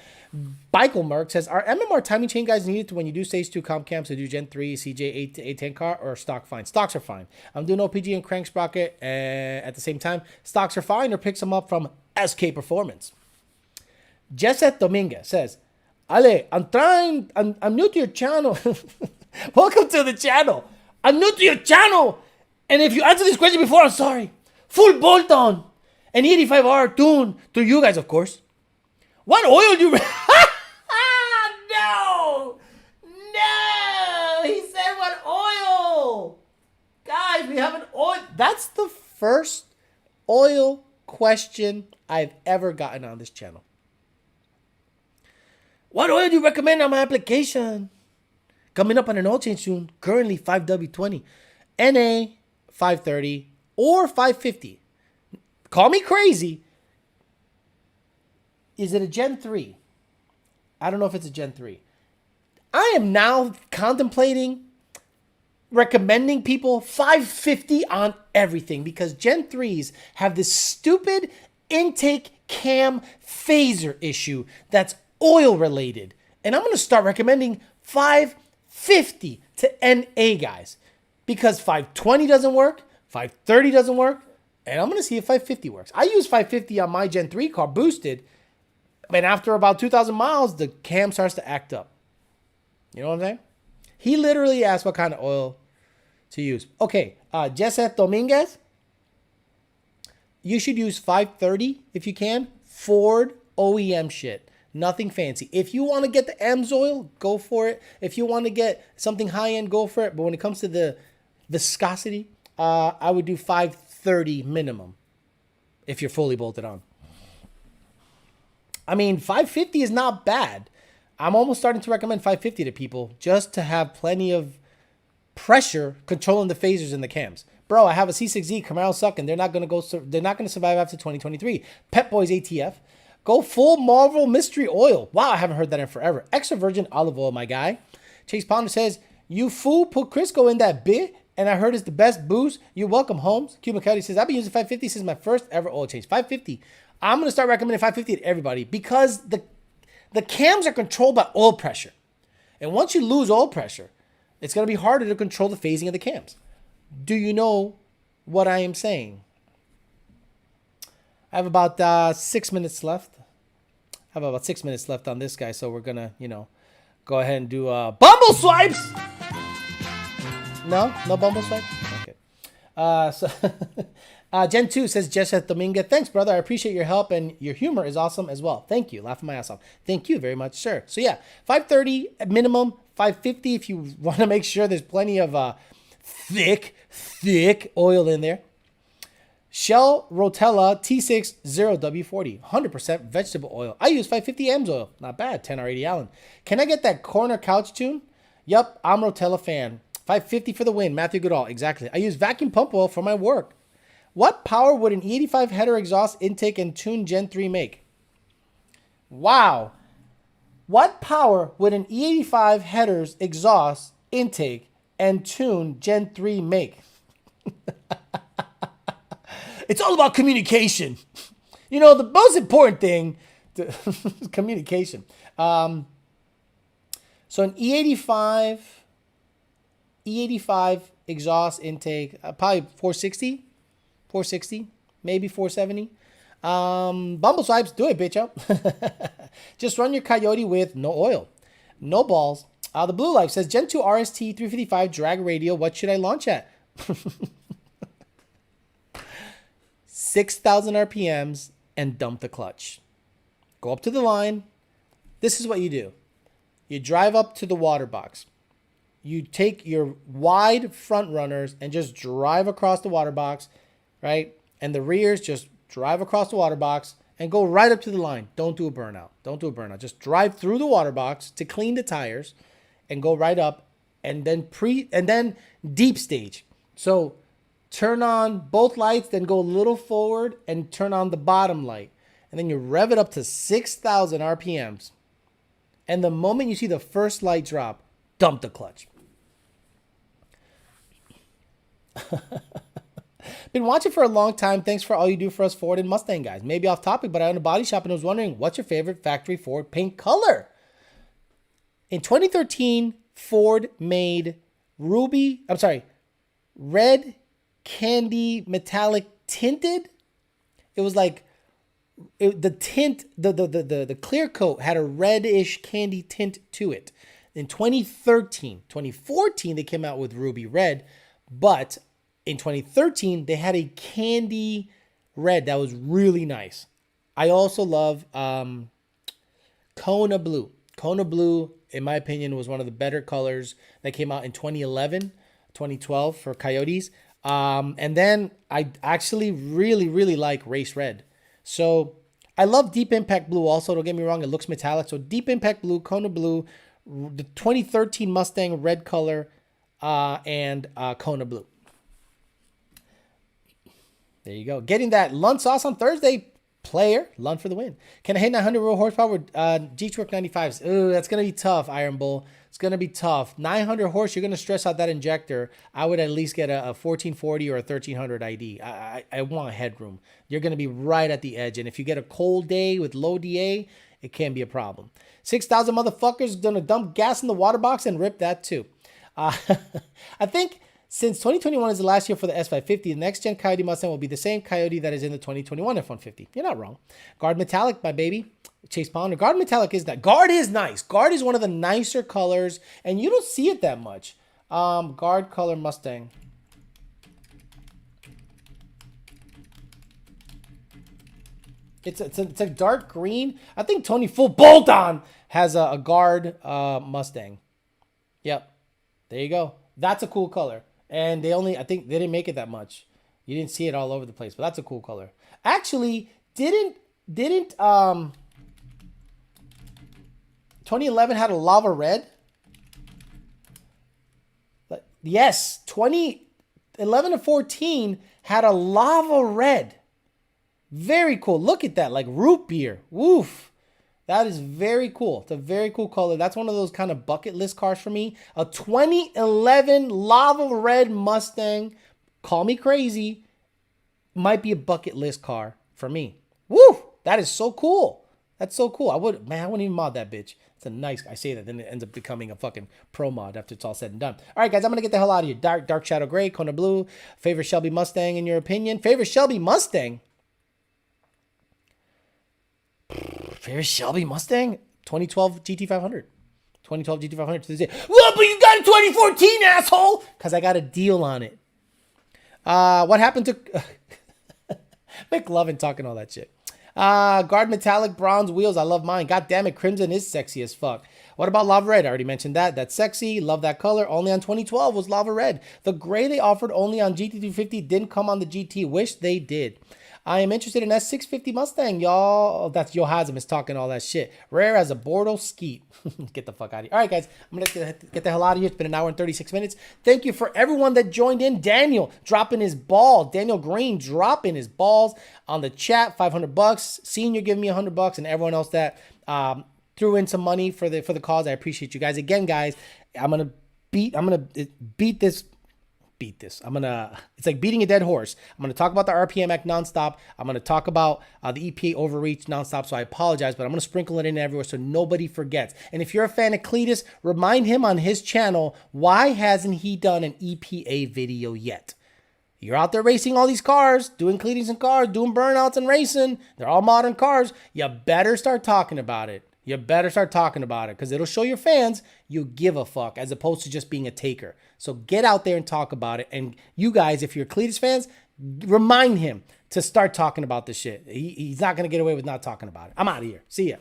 Bikelmerk says, are MMR timing chain guys needed to when you do stage 2 comp camps to do Gen 3 CJ 8 to 810 car or stock fine? Stocks are fine. I'm doing OPG and crank sprocket at the same time. Stocks are fine or picks them up from SK Performance. Jesset Dominguez says, Ale, I'm new to your channel. Welcome to the channel. I'm new to your channel. And if you answered this question before, I'm sorry. Full bolt on. An 85R tune to you guys, of course. What oil do you... No. No. He said what oil. Guys, we have an oil. That's the first oil question I've ever gotten on this channel. What oil do you recommend on my application? Coming up on an oil change soon. Currently 5W20, NA 530 or 550. Call me crazy. Is it a Gen 3? I don't know if it's a Gen 3. I am now contemplating recommending people 550 on everything because Gen 3s have this stupid intake cam phaser issue that's oil related. And I'm going to start recommending 550 to NA guys because 520 doesn't work, 530 doesn't work, and I'm going to see if 550 works. I use 550 on my Gen 3 car boosted, and after about 2,000 miles, the cam starts to act up. You know what I'm saying? He literally asked what kind of oil to use. Okay, Jesseth Dominguez, you should use 530 if you can. Ford OEM shit. Nothing fancy. If you want to get the EMS oil, go for it. If you want to get something high-end, go for it. But when it comes to the viscosity, I would do 530 minimum if you're fully bolted on. I mean, 550 is not bad. I'm almost starting to recommend 550 to people just to have plenty of pressure controlling the phasers and the cams. Bro, I have a C6Z Camaro sucking. They're not going to survive after 2023. Pep Boys ATF. Go full Marvel Mystery Oil. Wow, I haven't heard that in forever. Extra virgin olive oil, my guy. Chase Pounder says, you fool, put Crisco in that bit, and I heard it's the best boost. You're welcome, Holmes. Cuban County says, I've been using 550 since my first ever oil change. 550. I'm going to start recommending 550 to everybody because the cams are controlled by oil pressure. And once you lose oil pressure, it's going to be harder to control the phasing of the cams. Do you know what I am saying? I have about 6 minutes left. I have about 6 minutes left on this guy, so we're going to, go ahead and do Bumble Swipes! No Bumble Swipes? Okay. Gen 2 says, Jesseth Dominguez, thanks, brother. I appreciate your help, and your humor is awesome as well. Thank you. Laughing my ass off. Thank you very much, sir. So, yeah, 530 minimum, 550 if you want to make sure there's plenty of thick oil in there. Shell Rotella T60W40, 100% vegetable oil. I use 550 M's oil. Not bad, 10R80 Allen. Can I get that corner couch tune? Yup, I'm Rotella fan. 550 for the win. Matthew Goodall, exactly. I use vacuum pump oil for my work. What power would an E85 header exhaust intake and tune Gen 3 make? Wow. What power would an E85 headers exhaust intake and tune Gen 3 make? It's all about communication. The most important thing is communication. So an E85 exhaust intake, probably 460, maybe 470. Bumble Swipes, do it, bitch up. Just run your Coyote with no oil, no balls. The Blue Life says, Gen 2 RST 355 drag radial, what should I launch at? 6,000 RPMs and dump the clutch. Go up to the line. This is what you do. You drive up to the water box. You take your wide front runners and just drive across the water box, right? And the rears, just drive across the water box and go right up to the line. Don't do a burnout. Just drive through the water box to clean the tires and go right up and then deep stage. So turn on both lights, then go a little forward and turn on the bottom light. And then you rev it up to 6,000 RPMs. And the moment you see the first light drop, dump the clutch. Been watching for a long time. Thanks for all you do for us Ford and Mustang guys. Maybe off topic, but I own a body shop and I was wondering, what's your favorite factory Ford paint color? In 2013, Ford made red candy metallic tinted. It was like the tint, the clear coat had a reddish candy tint to it. In 2014, they came out with ruby red, but in 2013, they had a candy red that was really nice. I also love Kona Blue. Kona Blue, in my opinion, was one of the better colors that came out in 2011, 2012 for Coyotes. And then I actually really, really like Race Red. So I love Deep Impact Blue also. Don't get me wrong, it looks metallic. So Deep Impact Blue, Kona Blue, the 2013 Mustang red color, and Kona Blue. There you go. Getting that Lund sauce on Thursday. Player, Lund for the win. Can I hit 900 real horsepower with G-Torque 95s? Ooh, that's going to be tough, Iron Bull. It's going to be tough. 900 horse, you're going to stress out that injector. I would at least get a 1440 or a 1300 ID. I want headroom. You're going to be right at the edge. And if you get a cold day with low DA, it can be a problem. 6,000 motherfuckers going to dump gas in the water box and rip that too. I think since 2021 is the last year for the S550, the next gen Coyote Mustang will be the same Coyote that is in the 2021 F-150. You're not wrong. Guard Metallic, my baby. Chase Pounder. Guard Metallic is that. Guard is nice. Guard is one of the nicer colors, and you don't see it that much. Guard color Mustang. It's a dark green. I think Tony Full Bolt On has a Guard Mustang. Yep. There you go. That's a cool color. And I think they didn't make it that much. You didn't see it all over the place, but that's a cool color. Actually, didn't 2011 had a lava red? Yes, 2011 and 14 had a lava red. Very cool. Look at that, like root beer. Woof. That is very cool. It's a very cool color. That's one of those kind of bucket list cars for me. A 2011 lava red Mustang. Call me crazy. Might be a bucket list car for me. Woo! That is so cool. That's so cool. I wouldn't even mod that bitch. It's a nice, I say that, then it ends up becoming a fucking pro mod after it's all said and done. All right, guys, I'm going to get the hell out of here. Dark Shadow Gray, Kona Blue. Favorite Shelby Mustang in your opinion? Favorite Shelby Mustang? Favorite Shelby Mustang? 2012 GT500. 2012 GT500 to this day. Well, but you got a 2014, asshole! Because I got a deal on it. What happened to... McLovin talking all that shit. Guard Metallic Bronze Wheels. I love mine. God damn it, Crimson is sexy as fuck. What about Lava Red? I already mentioned that. That's sexy. Love that color. Only on 2012 was Lava Red. The gray they offered only on GT250 didn't come on the GT. Wish they did. I am interested in S650 Mustang, y'all. That's Yohazim is talking all that shit. Rare as a Bordeaux Skeet. Get the fuck out of here. All right, guys. I'm going to get the hell out of here. It's been an hour and 36 minutes. Thank you for everyone that joined in. Daniel dropping his ball. Daniel Green dropping his balls on the chat. $500. Senior giving me $100. And everyone else that threw in some money for the cause. I appreciate you guys. Again, guys, I'm going to beat this. It's like beating a dead horse. I'm going to talk about the RPM Act nonstop. I'm going to talk about the EPA overreach nonstop. So I apologize, but I'm going to sprinkle it in everywhere so nobody forgets. And if you're a fan of Cletus, remind him on his channel, why hasn't he done an EPA video yet? You're out there racing all these cars, doing cleanings and cars, doing burnouts and racing. They're all modern cars. You better start talking about it. You better start talking about it because it'll show your fans you give a fuck as opposed to just being a taker. So get out there and talk about it. And you guys, if you're Cletus fans, remind him to start talking about this shit. He's not going to get away with not talking about it. I'm out of here. See ya.